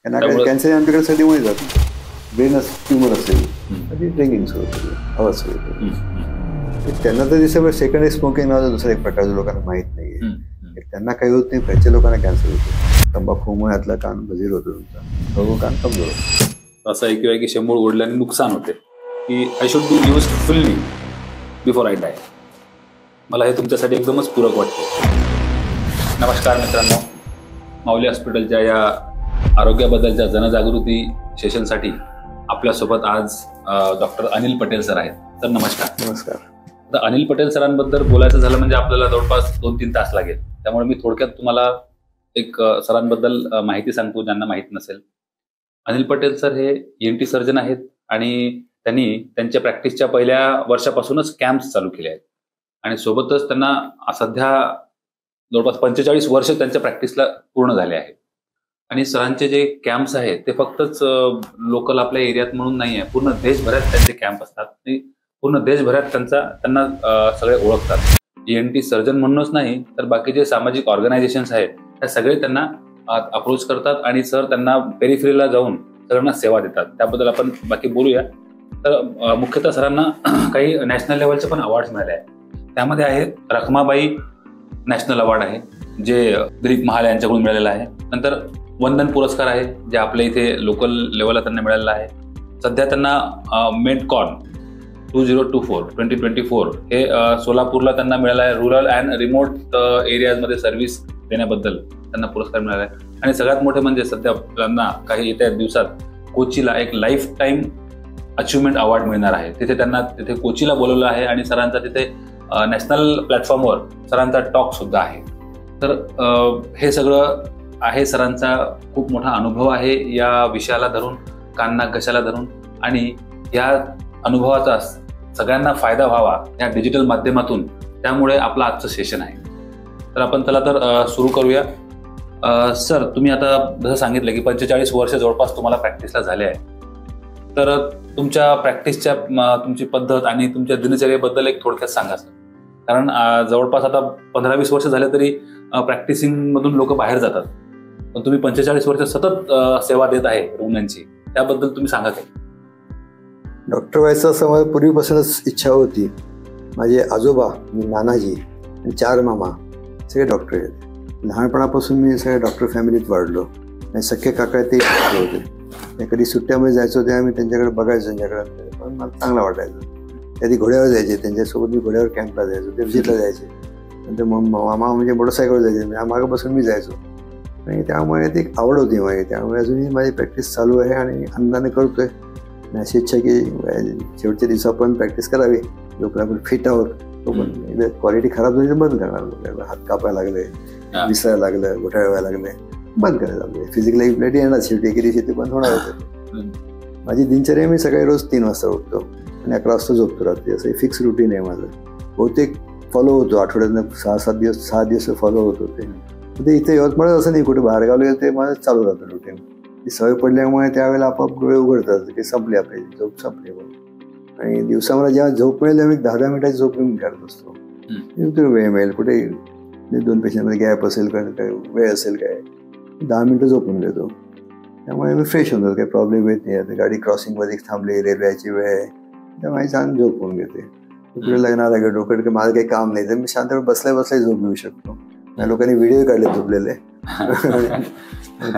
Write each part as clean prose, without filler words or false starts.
त्यांना कॅन्सर आमच्याकडे सध्या मध्ये जातो, ब्रेन ट्युमर असेल ती ड्रिंकिंग सुरू केली, आवाज सुरू केली. त्यांना तर दिसतं सेकंडरी स्मोकिंग नावाचा दुसरा एक प्रकार जो लोकांना माहीत नाही आहे. त्यांना काही होत नाही, त्यांच्या लोकांना कॅन्सर होतो. तंबाखूमुळे यातला कान बधीर होतो, तुमचा कान कमजोर होतो. असं ऐकूया की 100 ओढल्याने नुकसान होते, की I should be use fully before I die. मला हे तुमच्यासाठी एकदमच पूरक वाटते. नमस्कार मित्रांनो, माऊली हॉस्पिटलच्या या आरोग्याबद्दलच्या जनजागृती सेशनसाठी आपल्यासोबत आज डॉक्टर अनिल पटेल सर आहेत. तर नमस्कार. नमस्कार. तर अनिल पटेल सरांबद्दल बोलायचं झालं म्हणजे आपल्याला जवळपास 2-3 तास लागेल. त्यामुळे मी थोडक्यात तुम्हाला एक सरांबद्दल माहिती सांगतो ज्यांना माहीत नसेल. अनिल पटेल सर हे ENT सर्जन आहेत आणि त्यांनी त्यांच्या प्रॅक्टिसच्या पहिल्या वर्षापासूनच कॅम्प्स चालू केले आहेत आणि सोबतच त्यांना सध्या जवळपास 45 वर्ष त्यांच्या प्रॅक्टिसला पूर्ण झाले आहेत. आणि सरांचे जे कॅम्प्स आहेत ते फक्तच लोकल आपल्या एरियात म्हणून नाही आहे, पूर्ण देशभरात त्यांचे कॅम्प असतात. पूर्ण देशभरात त्यांना सगळे ओळखतात. ENT सर्जन म्हणूनच नाही तर बाकी जे सामाजिक ऑर्गनायझेशन्स आहेत त्या सगळे त्यांना अप्रोच करतात आणि सर त्यांना पेरिफेरीला जाऊन सगळ्यांना सेवा देतात. त्याबद्दल आपण बाकी बोलूया. तर मुख्यतः सरांना काही नॅशनल लेवलचे पण अवॉर्ड्स मिळाले आहेत. त्यामध्ये आहे रखमाबाई नॅशनल अवॉर्ड आहे जे दिलीप महाले यांच्याकडून मिळालेला आहे. नंतर वंदन पुरस्कार आहे जे आपल्या इथे लोकल लेवलला त्यांना मिळालेला आहे. सध्या त्यांना मेडकॉन 2024 हे सोलापूरला त्यांना मिळालं आहे. रुरल अँड रिमोट एरियाजमध्ये सर्व्हिस देण्याबद्दल त्यांना पुरस्कार मिळाला आहे. आणि सगळ्यात मोठे म्हणजे सध्या त्यांना काही येत्या दिवसात कोचीला एक लाईफ टाईम अचिव्हमेंट अवॉर्ड मिळणार आहे. तिथे कोचीला बोलवलं आहे आणि सरांचा तिथे नॅशनल प्लॅटफॉर्मवर सरांचा टॉक सुद्धा आहे. तर हे सगळं आहे. सरांचा खूप मोठा अनुभव आहे या विषयाला धरून, कान घशाला धरून, आणि या अनुभवाचा सगळ्यांना फायदा व्हावा या डिजिटल माध्यमातून. त्यामुळे आपलं आजचं सेशन आहे. तर आपण त्याला तर सुरू करूया. सर, तुम्ही आता जसं सांगितलं की 45 वर्ष जवळपास तुम्हाला प्रॅक्टिसला झाले आहे. तर तुमच्या प्रॅक्टिसच्या तुमची पद्धत आणि तुमच्या दिनचर्येबद्दल एक थोडक्यात सांगा सर. कारण जवळपास आता 15-20 वर्ष झाले तरी प्रॅक्टिसिंगमधून लोक बाहेर जातात, पण तुम्ही 45 वर्ष सतत सेवा देत आहे रुग्णांची. त्याबद्दल तुम्ही सांगा काय? डॉक्टर व्हायचं असं मला पूर्वीपासूनच इच्छा होती. माझे आजोबा, मी नानाजी आणि 4 मामा सगळे डॉक्टर आहेत. लहानपणापासून मी सगळ्या डॉक्टर फॅमिलीत वाढलो आणि सख्खे काका ते डॉक्टर होते. कधी सुट्ट्यामध्ये जायचो तेव्हा मी त्यांच्याकडे बघायचो, त्यांच्याकडे पण मला चांगलं वाटायचं. कधी घोड्यावर जायचे, त्यांच्यासोबत मी घोड्यावर कॅम्पला जायचो, ते व्हिजिटला जायचे. नंतर मामा म्हणजे मोटरसायकलवर जायचे, मागं बसून मी जायचो. आणि त्यामुळे ती एक आवड होती माझी. त्यामुळे अजूनही माझी प्रॅक्टिस चालू आहे आणि आनंदाने करतोय. आणि अशी इच्छा की शेवटच्या दिवसापर्यंत प्रॅक्टिस करावी. जोपर्यंत आपण फिट आहोत तोपर्यंत. क्वालिटी खराब झाली तर बंद करणार. हात कापायला लागले, विसरायला लागलं, घोटाळा व्हायला लागले, बंद करायला लागले. फिजिकल ॲक्टिव्हिटी येणार शेवटी, एके दिवशी ते बंद होणार होते. माझी दिनचर्या, मी सकाळी रोज 3 वाजता उठतो आणि 11 वाजता झोपतो रात्री. असं एक फिक्स रुटीन आहे माझं. बहुतेक फॉलो होतो. आठवड्यातनं 6 दिवस फॉलो होत होते. ते इथे यवतमाळच असं नाही, कुठे बाहेरगावला गेलं ते माझं चालू राहतं रुटीन. ती सवय पडल्यामुळे त्यावेळेला आपोआप डोळे उघडतात की संपली आपली झोप, संपली म्हणून. आणि दिवसा मला जेव्हा झोप मिळेल तेव्हा मी 10-10 मिनिटाची झोप मी काढत असतो. वेळ मिळेल, कुठे 2 पेशंटमध्ये गॅप असेल, काय वेळ असेल, काय 10 मिनिटं झोपून घेतो. त्यामुळे मी फ्रेश होऊन जातो, काही प्रॉब्लेम येत नाही. आता गाडी क्रॉसिंगमध्ये थांबली, रेल्वेची वेळ आहे, त्यामुळे छान झोप होऊन घेते. कुठे लग्नाला गेलो, डोक्यात माझं काही काम नाही तर मी शांतपणे बसल्या झोप घेऊ शकतो. लोकांनी व्हिडिओ काढले झोपलेले,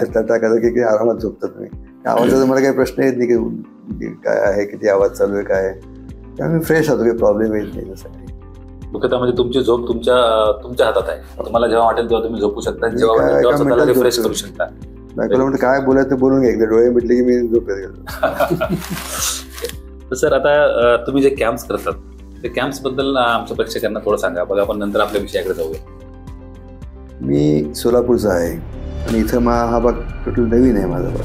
टाकायचं की आरामात झोपतात. तुम्ही आवाजाचा मला काही प्रश्न येत नाही की काय आहे, किती आवाज चालू आहे, काय आहे. त्यामुळे फ्रेश होतो, काही प्रॉब्लेम येत नाही. जसं काही मुख्यतः म्हणजे तुमची झोप तुमच्या हातात आहे. तुम्हाला जेव्हा वाटेल तेव्हा तुम्ही झोपू शकता, जेव्हा स्वतःला रिफ्रेश करू शकता. बायकोला म्हणतो काय बोलायचं बोलून घ्या, एकदा डोळे मिटले की मी झोपेत गेलो. तर सर, आता तुम्ही जे कॅम्प्स करतात ते कॅम्प्स बद्दल आमच्या प्रेक्षकांना थोडं सांगा. बघा, आपण नंतर आपल्या विषयाकडे जाऊया. मी सोलापूरचा आहे आणि इथं हा भाग टोटल नवीन आहे माझा भाग.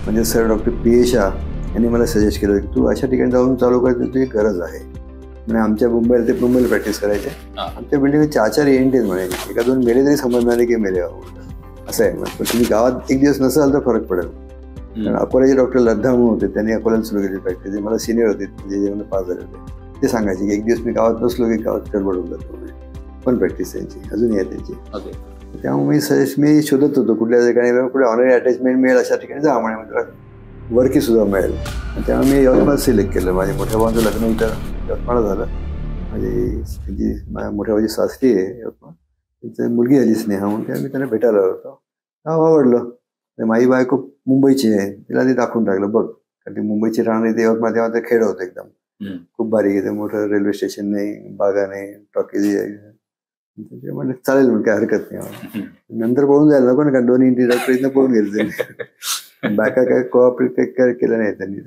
म्हणजे सर डॉक्टर PA शाह यांनी मला सजेस्ट केलं की तू अशा ठिकाणी जाऊन चालू कर, तुझी गरज आहे. म्हणजे आमच्या मुंबईला ते मुंबईला प्रॅक्टिस करायचे. आमच्या बिल्डिंगमध्ये 4 ENT म्हणायचे. 1-2 मेले तरी समजणार की मेले असं आहे. पण तुम्ही गावात एक दिवस नसाल तर फरक पडेल. कारण अकोल्याचे डॉक्टर लद्धा म्हणून होते, त्यांनी अकोल्याला सुरू केली प्रॅक्टिस. जे मला सिनियर होते, जे मला पास झाले होते, ते सांगायचे की एक दिवस मी गावात नसलो की गावात गडबड होऊन जातो. पण प्रॅक्टिस त्यांची अजूनही आहे त्यांची. त्यामुळे मी शोधत होतो कुठल्या ठिकाणी कुठे ऑनरी अटॅचमेंट मिळेल अशा ठिकाणी जा म्हणे, म्हणजे वर्की सुद्धा मिळेल. त्यामुळे मी यवतमाळ सिलेक्ट केलं. माझ्या मोठ्या भावाचं लग्न इथं यवतमाळ झालं. माझ्या मोठ्या भावाची सासरी आहे यवतमाळ, त्यांची मुलगी आली स्नेहा म्हणून, त्या मी त्यांना भेटायला आलो होतो. आवडलं. माझी बायको मुंबईची आहे, तिला ते दाखवून टाकलं बघ, कारण ती मुंबईची राहणारी ते यवतमाळ तेव्हा ते खेड होतं एकदम खूप बारीक आहे, मोठं रेल्वे स्टेशन नाही, बागा नाही, टॉकीज म्हटलं चालेल म्हणजे काय हरकत नाही. नंतर पळून जायला नको ना, कारण दोन्ही इंटिरियर प्रयत्न पळून गेले त्यांनी, बाका काय कोऑपरेट काय केलं नाही त्यांनी.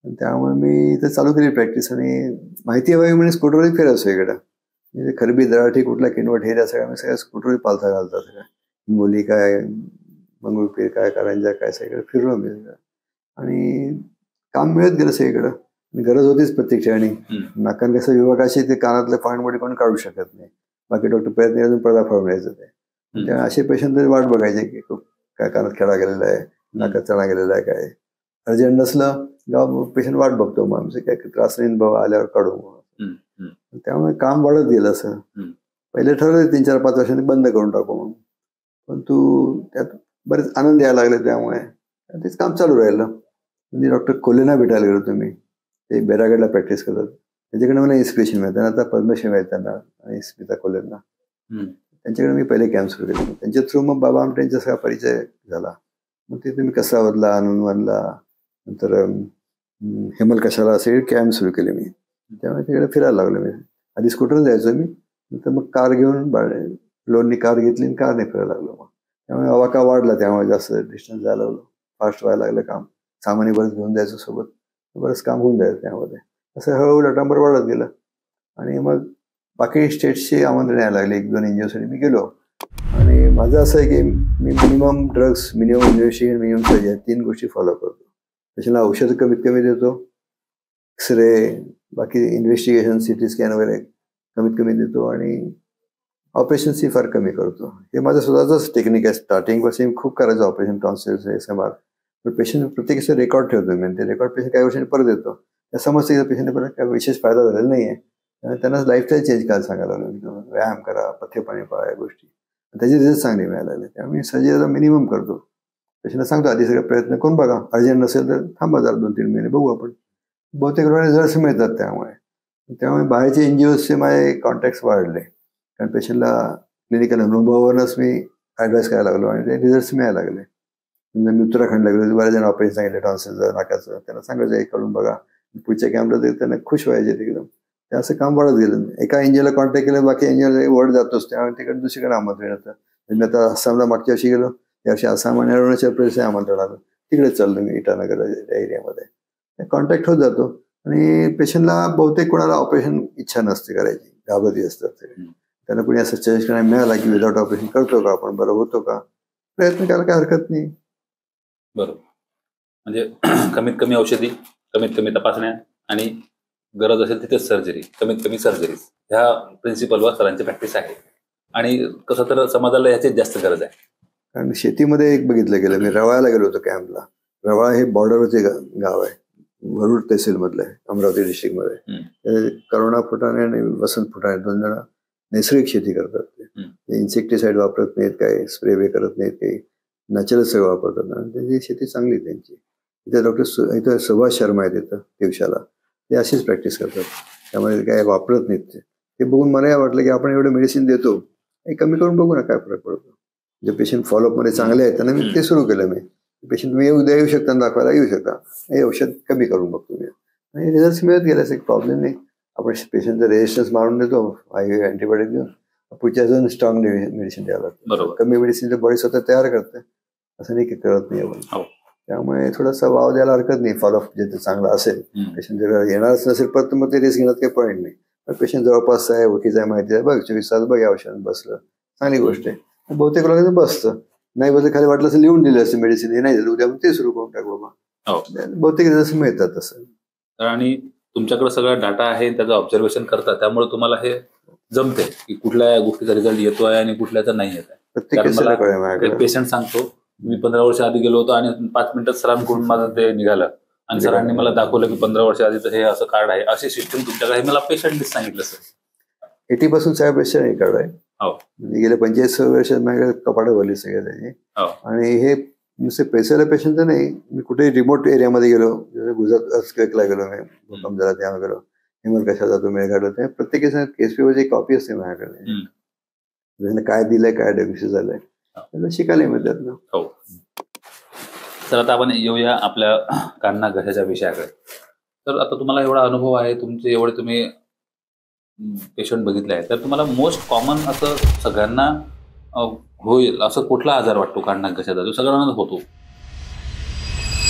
त्यामुळे मी इथं चालू केली प्रॅक्टिस. आणि माहिती हवी म्हणजे स्कूटरवरच फिरायचो इकडं, म्हणजे खरबी दराठी कुठला किनवट हे सगळ्या स्कूटरवर पालथा घालतात, सगळ्या मुली काय मंगळपीर काय कारंजा काय सगळं फिरलो मी. आणि काम मिळत गेलं सगळीकडं, गरज होतीच प्रत्येक ठिकाणी. नाकान कसं विभागाशी ते कानातले फांडमध्ये कोण काढू शकत नाही, बाकी डॉक्टर प्रयत्न अजून पडदा फाडून यायचं ते. त्या असे पेशंट तरी वाट बघायचे की खूप काय कानात खेळा गेलेला आहे, नाकात चणा गेलेला आहे, काय अर्जंट नसलं गाव पेशंट वाट बघतो, मग आमचे काय त्रास नाही बाबा आल्यावर काढू म्हणून. त्यामुळे काम वाढत गेलं. असं पहिले ठरवलं 3-4-5 वर्षांनी बंद करून टाकू म्हणून, पण त्यात बरेच आनंद यायला लागले. त्यामुळे तेच काम चालू राहिलं. मी डॉक्टर कोल्हेंना भेटायला गेलो. तुम्ही ते बेरागडला प्रॅक्टिस करतात, त्यांच्याकडे मला इन्स्पिरेशन मिळतं. आता पद्मश्री मिळत त्यांना आणि स्मिता कोल्हेंना. त्यांच्याकडे मी पहिले कॅम्प सुरू केले. त्यांच्या थ्रू मग बाबा आमट्यांचा सगळा परिचय झाला. मग ते तुम्ही कसावतला, आनंदवनला, नंतर हेमल कशाला असे कॅम्प सुरू केले मी. त्यामुळे तिकडे फिरायला लागलो मी. आधी स्कूटर जायचो मी, नंतर मग कार घेऊन लोननी कार घेतली आणि कारने फिरायला लागलो. मग त्यामुळे आवाका वाढला, त्यामुळे जास्त डिस्टन्स जायला लागलो, फास्ट व्हायला लागलं काम. सामान्य बरंच घेऊन जायचं सोबत, बरंच काम होऊन जायचं त्यामध्ये. असं हळूहळू लटांबर वाढत गेलं. आणि मग बाकी स्टेट्सची आमंत्रण यायला लागले. 1-2 NGOसाठी मी गेलो. आणि माझं असं आहे की मी minimum drugs, minimum investigation, minimum surgery या 3 गोष्टी फॉलो करतो. त्याच्याला औषधं कमीत कमी देतो, एक्सरे, बाकी इन्व्हेस्टिगेशन, CT स्कॅन वगैरे कमीत कमी देतो, आणि ऑपरेशन्सही फार कमी करतो. हे माझं स्वतःच टेक्निक आहे. स्टार्टिंगपासून खूप करायचं ऑपरेशन, टॉन्सिल्स, SMR. पण पेशंट प्रत्येक रेकॉर्ड ठेवतो मी, ते रेकॉर्ड पेशंट काही वर्षांनी परत येतो. त्या समजते की पेशंट परत काय विशेष फायदा झालेला नाही आहे. त्यांना लाईफस्टाईल चेंज करायला सांगायला लागलो, व्यायाम करा, पथ्य पाणी पाळा, या गोष्टी. त्याचे रिझल्ट चांगले मिळायला लागले. त्यामुळे सर्जरीला मिनिमम करतो. पेशंटला सांगतो आधी सगळे प्रयत्न करून बघा, अर्जंट नसेल तर थांबा जरा 2-3 महिने बघू आपण. बहुतेक रिझल्ट्स मिळतात. त्यामुळे बाहेरचे NGOजचे माझे कॉन्टॅक्ट्स वाढले, कारण पेशंटला क्लिनिकल अनुभवावरूनच मी ॲडवाईस करायला लागलो आणि ते रिझल्ट्स मिळायला लागले. मी उत्तराखंडला गेलो, बऱ्याच जण ऑपरेशन सांगितलं टॉन्सिलचं, नाकाचं, त्यांना सांगायचं एक करून बघा. पुढच्या कॅम्पला ते त्यांना खुश व्हायचे एकदम. ते असं काम वाढत गेलं. एका NGOला कॉन्टॅक्ट केलं, बाकी NGOला वर्ड जातोच, त्यामुळे तिकडे दुसरीकडे आमंत्रण येतं. मी आता आसामला मागच्या वर्षी गेलो, त्या वर्षी आसाम आणि अरुणाचल प्रदेश आमंत्रण आलं, तिकडे चाललो मी इटानगर त्या एरियामध्ये. कॉन्टॅक्ट होत जातो. आणि पेशंटला बहुतेक कोणाला ऑपरेशन इच्छा नसते करायची, घाबरती असतात. त्यांना कोणी असं सजेस्ट करायला मिळाला की विदाउट ऑपरेशन करतो का आपण, बरं होतो का, प्रयत्न करायला काय हरकत नाही. बरोबर. म्हणजे कमीत कमी औषधी, कमीत कमी तपासण्या, आणि गरज असेल तिथे सर्जरी, कमीत कमी सर्जरीज, ह्या प्रिन्सिपलवर सरांची प्रॅक्टिस आहे. आणि कसं तर समाजाला ह्याची जास्त गरज आहे. कारण शेतीमध्ये एक बघितलं गेलं, मी रवाळ्याला गेलो होतो कॅम्पला. रवाळा हे बॉर्डरवरचे गाव आहे, वरुड तहसीलमधलं आहे, अमरावती डिस्ट्रिक्टमध्ये. करुणा फुटाणे आणि वसंत फुटाणे 2 जण नैसर्गिक शेती करतात. ते इन्सेक्टिसाइड वापरत नाहीत, काही स्प्रे वे करत नाहीत, काही नॅचरल सगळं वापरतात. आणि त्याची शेती चांगली त्यांची. इथे डॉक्टर इथं सुभाष शर्मा आहेत इथं दिवसाला, ते अशीच प्रॅक्टिस करतात, त्यामुळे काय वापरत नाहीत. ते बघून मला हे वाटलं की आपण एवढं मेडिसिन देतो, हे कमी करून बघू ना काय फरक पडतो. जे पेशंट फॉलोअपमध्ये चांगले आहेत त्यांना मी ते सुरू केलं. मी पेशंट तुम्ही उद्या येऊ शकता, दाखवायला येऊ शकता, हे औषध कमी करून बघतो मी, आणि रिझल्ट मिळत गेल्यास एक प्रॉब्लेम नाही. आपण पेशंटचं रेजिस्टन्स मारून देतो, अँटीबायोटिक देऊन, पुढच्या अजून स्ट्रॉंग मेडिसिन द्यावं लागतं. कमी मेडिसिन बॉडी स्वतः तयार करते, असं नाही की कळत नाही आपण. त्यामुळे थोडासा वाव द्यायला हरकत नाही. फॉलोअप जे चांगला असेल, पेशंट जर येणारच नसेल परत मग ते रिस्क घेण्यात काही पॉईंट नाही. पेशंट जवळपास आहे, ओळखीचा आहे, माहिती आहे, बघ 24 तास बघ औषध बसलं, चांगली गोष्ट आहे. बहुतेक लोकांचं बसतं, नाही बसलं खाली वाटलं असं लिहून दिलं असं मेडिसिन, हे नाही झालं उद्या ते सुरू करून टाक बाबा. बहुतेक रिझल्ट मिळतात तसं. आणि तुमच्याकडे सगळा डाटा आहे, त्याचं ऑब्झर्वेशन करतात, त्यामुळे तुम्हाला हे जमते की कुठल्या गोष्टीचा रिझल्ट येतो आहे आणि कुठल्याचा नाही येत आहे. एक पेशंट सांगतो, मी 15 वर्ष आधी गेलो होतो आणि 5 मिनिटात सरांकडून माझं ते निघालं, आणि सरांनी मला दाखवलं की 15 वर्ष आधीचं हे असं कार्ड आहे, अशी सिस्टम तुमच्याकडे. मला पेशंटनेच सांगितलं सर. 80% पेशंट हे कार्ड आहे. हो. म्हणजे गेल्या 45 वर्षात माझ्याकडे कपाडं भरली सगळ्या त्याची. हो. आणि हे नुसते पैसेला पेशंट तर नाही, मी कुठेही रिमोट एरियामध्ये गेलो, गुजरात अर्थक्वेकला गेलो, मी भूकंप झाला तेव्हा गेलो, हिमल जातो मेळघाट होते, प्रत्येक केस पेपरची कॉपी असते माझ्याकडे. काय दिलंय, काय डिग्री झालंय, त्याला शिकायला मिळतात ना. हो. तर आता आपण येऊया आपल्या काना घशाच्या विषयाकडे. तर आता तुम्हाला एवढा अनुभव आहे, तुमचे एवढे तुम्ही पेशंट बघितले आहे, तर तुम्हाला मोस्ट कॉमन असं सगळ्यांना होईल असं कुठला आजार वाटतो काना घशाचा, जो सगळ्यांना होतो?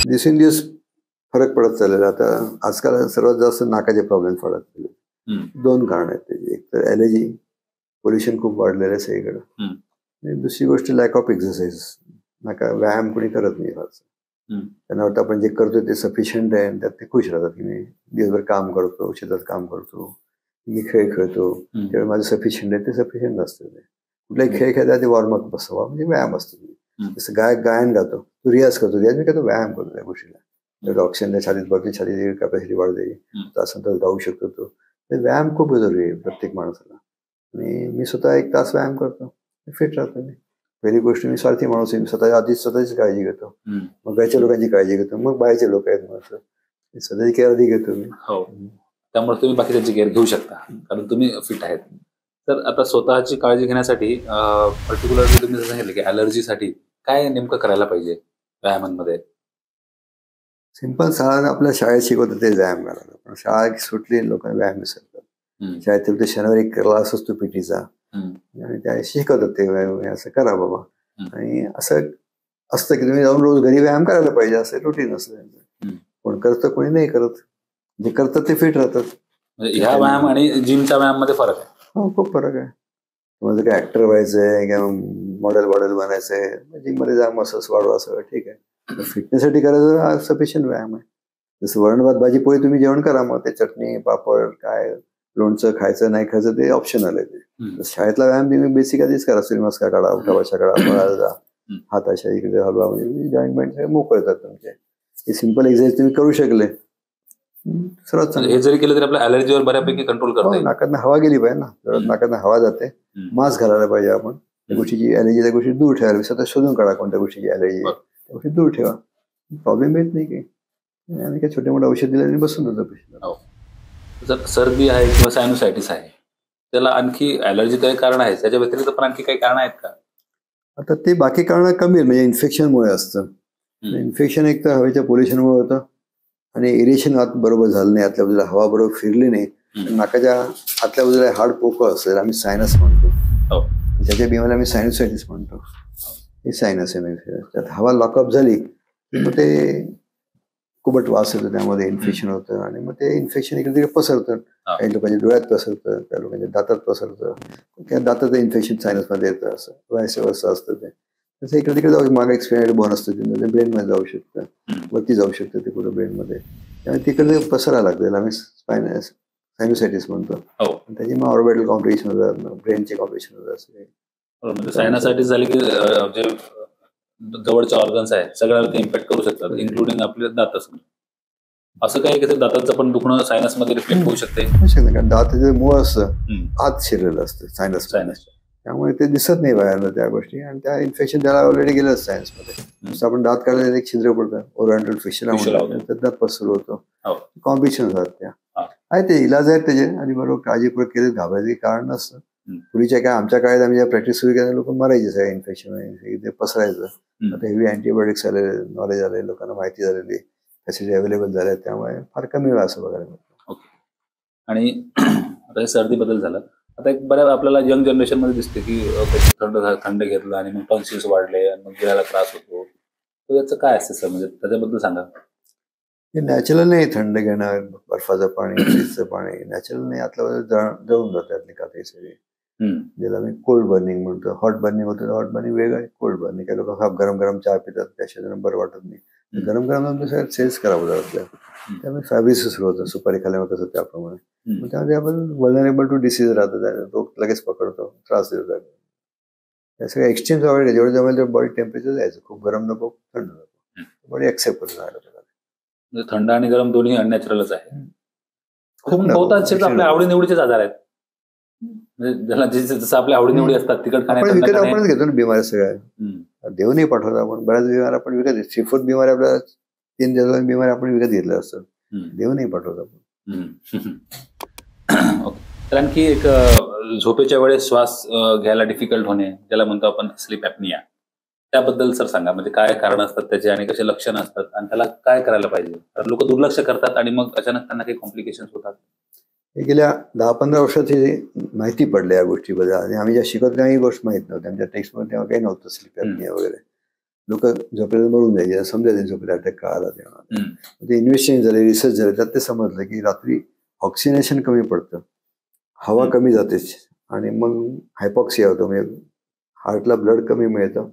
दिवसेंदिवस फरक पडत चाललेला. आता आजकाल सर्वात जास्त नाकाचे प्रॉब्लेम पडत चालले. 2 कारण आहेत त्याची. एक तर ॲलर्जी, पोल्युशन खूप वाढलेलं आहे सगळीकडं. आणि दुसरी गोष्ट लॅक ऑफ एक्सरसाइज. नाका व्यायाम कोणी करत नाही फारसं. त्यांना वाटतं आपण जे करतो ते सफिशियंट आहे, आणि त्यात ते खुश राहतात की मी दिवसभर काम करतो, शेतात काम करतो, मी खेळ खेळतो, त्यावेळी माझं सफिशियंट आहे. ते सफिशियंट नसतं. ते कुठलाही खेळ खेळता ते वॉर्मअप बसावा, म्हणजे व्यायाम असतो. जसं गायन गातो, तू रियाज करतो, रियाज मी करतो, व्यायाम करतो त्या गोष्टीला. ऑक्सिजन छातीत भरते, छातीची कॅपॅसिटी वाढते, तास गाऊ शकतो तो. व्यायाम खूप जरुरी आहे प्रत्येक माणसाला. आणि मी स्वतः 1 तास व्यायाम करतो, फिट राहतो मी. पहिली गोष्ट, मी स्वार्थी माणूस आहे, मी स्वतः आधीच स्वतःची काळजी घेतो, मग घरच्या लोकांची काळजी घेतो, मग बाहेरचे लोक आहेत माणसं, स्वतःची केअर आधी घेतो मी. हो, त्यामुळे तुम्ही बाकीची केअर घेऊ शकता, कारण तुम्ही फिट आहेत. तर आता स्वतःची काळजी घेण्यासाठी पर्टिक्युलरली तुम्ही जसं सांगितलं की ॲलर्जीसाठी काय नेमकं करायला पाहिजे व्यायामांमध्ये? सिंपल, शाळा आपल्या शाळेत शिकवतात ते व्यायाम करायला, पण शाळा सुटली, लोकांना व्यायाम विसरतात. शाळेत ते शनिवारी 1 क्लास असतो पीटीचा, आणि त्या शिकवतात ते व्यायाम, असं करा बाबा. आणि असं असतं की तुम्ही जाऊन रोज घरी व्यायाम करायला पाहिजे, असं रुटीन असतं. कोण करतं, कोणी नाही करत. जे करतात ते फिट राहतात. ह्या व्यायाम आणि जिमच्या व्यायाम मध्ये फरक आहे? हो, खूप फरक आहे. तुम्हाला काय ऍक्टर व्हायचंय किंवा मॉडेल बनायचंय, जिममध्ये जा, मसल्स वाढवा, सगळं ठीक आहे. फिटनेससाठी करायचं सफिशियंट व्यायाम आहे. जसं वरण भात भाजी पोळी तुम्ही जेवण करा, मग ते चटणी पापड काय लोणचं खायचं नाही खायचं ते ऑप्शनल आहे. ते शाळेतला व्यायाम तुम्ही बेसिक आधीच करा. सूर्यनमस्कार काढा, उठाबशा काढा, पळायला जा, हाताच्या इकडे हलवा, म्हणजे जॉईंट मोकळतात तुमचे. हे सिंपल एक्सरसाइज तुम्ही करू शकले, सर्वात चांगलं. हे जरी केलं तरी आपल्या ॲलर्जीवर बऱ्यापैकी कंट्रोल करता येईल. नाकातनं हवा गेली पाहिजे ना, नाकातनं हवा जाते, मास्क घालायला पाहिजे आपण. त्या गोष्टीची ॲलर्जी, त्या गोष्टी दूर ठेवायला, स्वतः शोधून काढा कोणत्या गोष्टीची ॲलर्जी आहे, त्या गोष्टी दूर ठेवा, प्रॉब्लेम येत नाही काही. आणि काय छोटे मोठे औषध दिल्याने बसून होतं पेशंट. जर सर्दी आहे किंवा सायनोसायटिस आहे, त्याला आणखी ॲलर्जी काही कारण आहे, त्याच्या व्यतिरिक्त पण आणखी काही कारण आहेत का? आता ते बाकी कारण कमी आहे, म्हणजे इन्फेक्शनमुळे असतं. इन्फेक्शन एक तर हवेच्या पोल्युशनमुळे होतं, आणि एरिएशन आत बरोबर झालं नाही, आतल्या बाजूला हवा बरोबर फिरली नाही, नाकाच्या आतल्या बाजूला हाड पोकळ असतं, आम्ही सायनस म्हणतो. त्याच्या बिमारीला आम्ही सायनोसायटिस म्हणतो. हे सायनस आहे. त्यात हवा लॉकअप झाली मग ते कुबट वास येतो, त्यामध्ये इन्फेक्शन होतं, आणि मग ते इन्फेक्शन इकडे तिकडे पसरतं. काही लोकांच्या डोळ्यात पसरतं, काही लोकांच्या दातात पसरतं, त्या दाताचं इन्फेक्शन सायनसमध्ये येतं, असं व्हायचं असतं. ते तसं इकडे तिकडे जाऊ, मागे एक्सपेरिमेंट बोन असतं, ते ब्रेनमध्ये जाऊ शकतं, वरती जाऊ शकतं ते कुठं ब्रेनमध्ये, त्यामुळे तिकडे पसरायला लागतं. आम्ही सायनोसायटिस म्हणतो. त्याची मग ऑर्बिटल कॉम्प्लिकेशन होतात, ब्रेनचे कॉम्प्लिकेशन होतात. सायनोसायटिस झाली की जे जवळचे ऑर्गन्स आहेत सगळ्यावरती इम्पॅक्ट करू शकतात, इन्क्लुडिंग आपले दातच. असं काय की दाताचं पण दुखणं सायनसमध्ये रिफ्लेक्ट होऊ शकते? कारण दाताचं मूळ असतं आत शिरलेलं असतं सायनस, त्यामुळे ते दिसत नाही बाहेरनं त्या गोष्टी, आणि त्या इन्फेक्शन त्याला ऑलरेडी गेलं सायन्समध्ये. जसं आपण दात काढायला एक छिद्र पडतं, ओरंटल फिशर, दात पसरू होतो, कॉम्प्लिकेशन होतात. त्या आहे ते इलाज आहेत त्याचे, आणि बरोबर काळजीपूर्वक केले, घाबरायचे कारण नसतं. पूर्वीच्या काय आमच्या काळात आम्ही ज्या प्रॅक्टिस सुरू केल्या, लोक मरायचे सगळ्या इन्फेक्शन, ते पसरायचं. आता हेवी अँटीबायोटिक्स आलेले, नॉलेज आले, लोकांना माहिती झालेली, फॅसिलिटी अवेलेबल झाल्या, त्यामुळे फार कमी वेळा असं बघायला मिळतं. आणि आता सर्दी बद्दल झालं, आता एक बऱ्याच आपल्याला यंग जनरेशन मध्ये दिसते की थंड घेतलं आणि मग टॉन्सिल्स वाढले आणि मग गिळायला त्रास होतो. तर याचं काय असतं सर, म्हणजे त्याच्याबद्दल सांगा. हे नॅचरल नाही, थंड घेणं, बर्फाचं पाणी, फ्रीजचं पाणी नॅचरल नाही, आतलं जळून जातात काही सगळे. ज्याला मी कोल्ड बर्निंग म्हणतो. हॉट बर्निंग होतं, हॉट बर्निंग वेगळं आहे, कोल्ड बर्निंग. काही लोक गरम गरम चहा पितात, त्याच्यानं बरं वाटत नाही. गरम गरम सेल्स करावं लागतं, त्यामुळे फॅब्रिस सुरू होतं, सुपारी खाल्यामुळे कसं त्याप्रमाणे. मग त्यामध्ये आपण वल्नरेबल टू डिसीज राहतं, रोग लगेच पकडतो, त्रास देतो. त्या सगळ्या एक्सट्रीम्स अवॉइड, जेवढं जमेल तेवढं बॉडी टेम्परेचर जायचं, खूप गरम नको, थंड नको, बॉडी ऍक्सेप्ट करून राहिलं. थंड आणि गरम दोन्ही अननॅचरलच आहे. खूप बहुतांश आपल्या आवडीनिवडीचेच आजार आहेत. म्हणजे ज्याला जसं आपल्या आवडीनिवडी असतात तिखट आपण विकत खाण्यात आपणच घेतो ना बिमाऱ्या सगळ्या, देव नाही पाठवत आपण. बऱ्याच बिमाऱ्या आपण विकत घेतो. श्रीफूड बिमाऱ्या आपल्याला 3 दिवसांनी बिमाऱ्या आपण विकत घेतल्या असतात, देव नाही पाठवत आपण. ओके. तर आणखी एक झोपेच्या वेळेस श्वास घ्यायला डिफिकल्ट होणे, ज्याला म्हणतो आपण स्लीप ॲपनिया, त्याबद्दल सर सांगा. म्हणजे काय कारण असतात त्याचे आणि कसे लक्षणं असतात आणि त्याला काय करायला पाहिजे. तर लोक दुर्लक्ष करतात आणि मग अचानक त्यांना काही कॉम्प्लिकेशन्स होतात. हे गेल्या 10-15 वर्षाची माहिती पडल्या या गोष्टीबद्दल. आणि आम्ही ज्या शिकत काही गोष्ट माहित नव्हत्या. आमच्या टेक्स्टमध्ये तेव्हा काही नव्हतं स्लीप ॲपनिया वगैरे. लोक झोपेला मरून जायचे, समजायचे झोपेला अटॅक का आला तेव्हा. ते इन्व्हेस्टिगेशन झाले, रिसर्च झाले, त्यात ते समजलं की रात्री ऑक्सिजनेशन कमी पडतं, हवा कमी जाते आणि मग हायपॉक्सिया होतं. म्हणजे हार्टला ब्लड कमी मिळतं,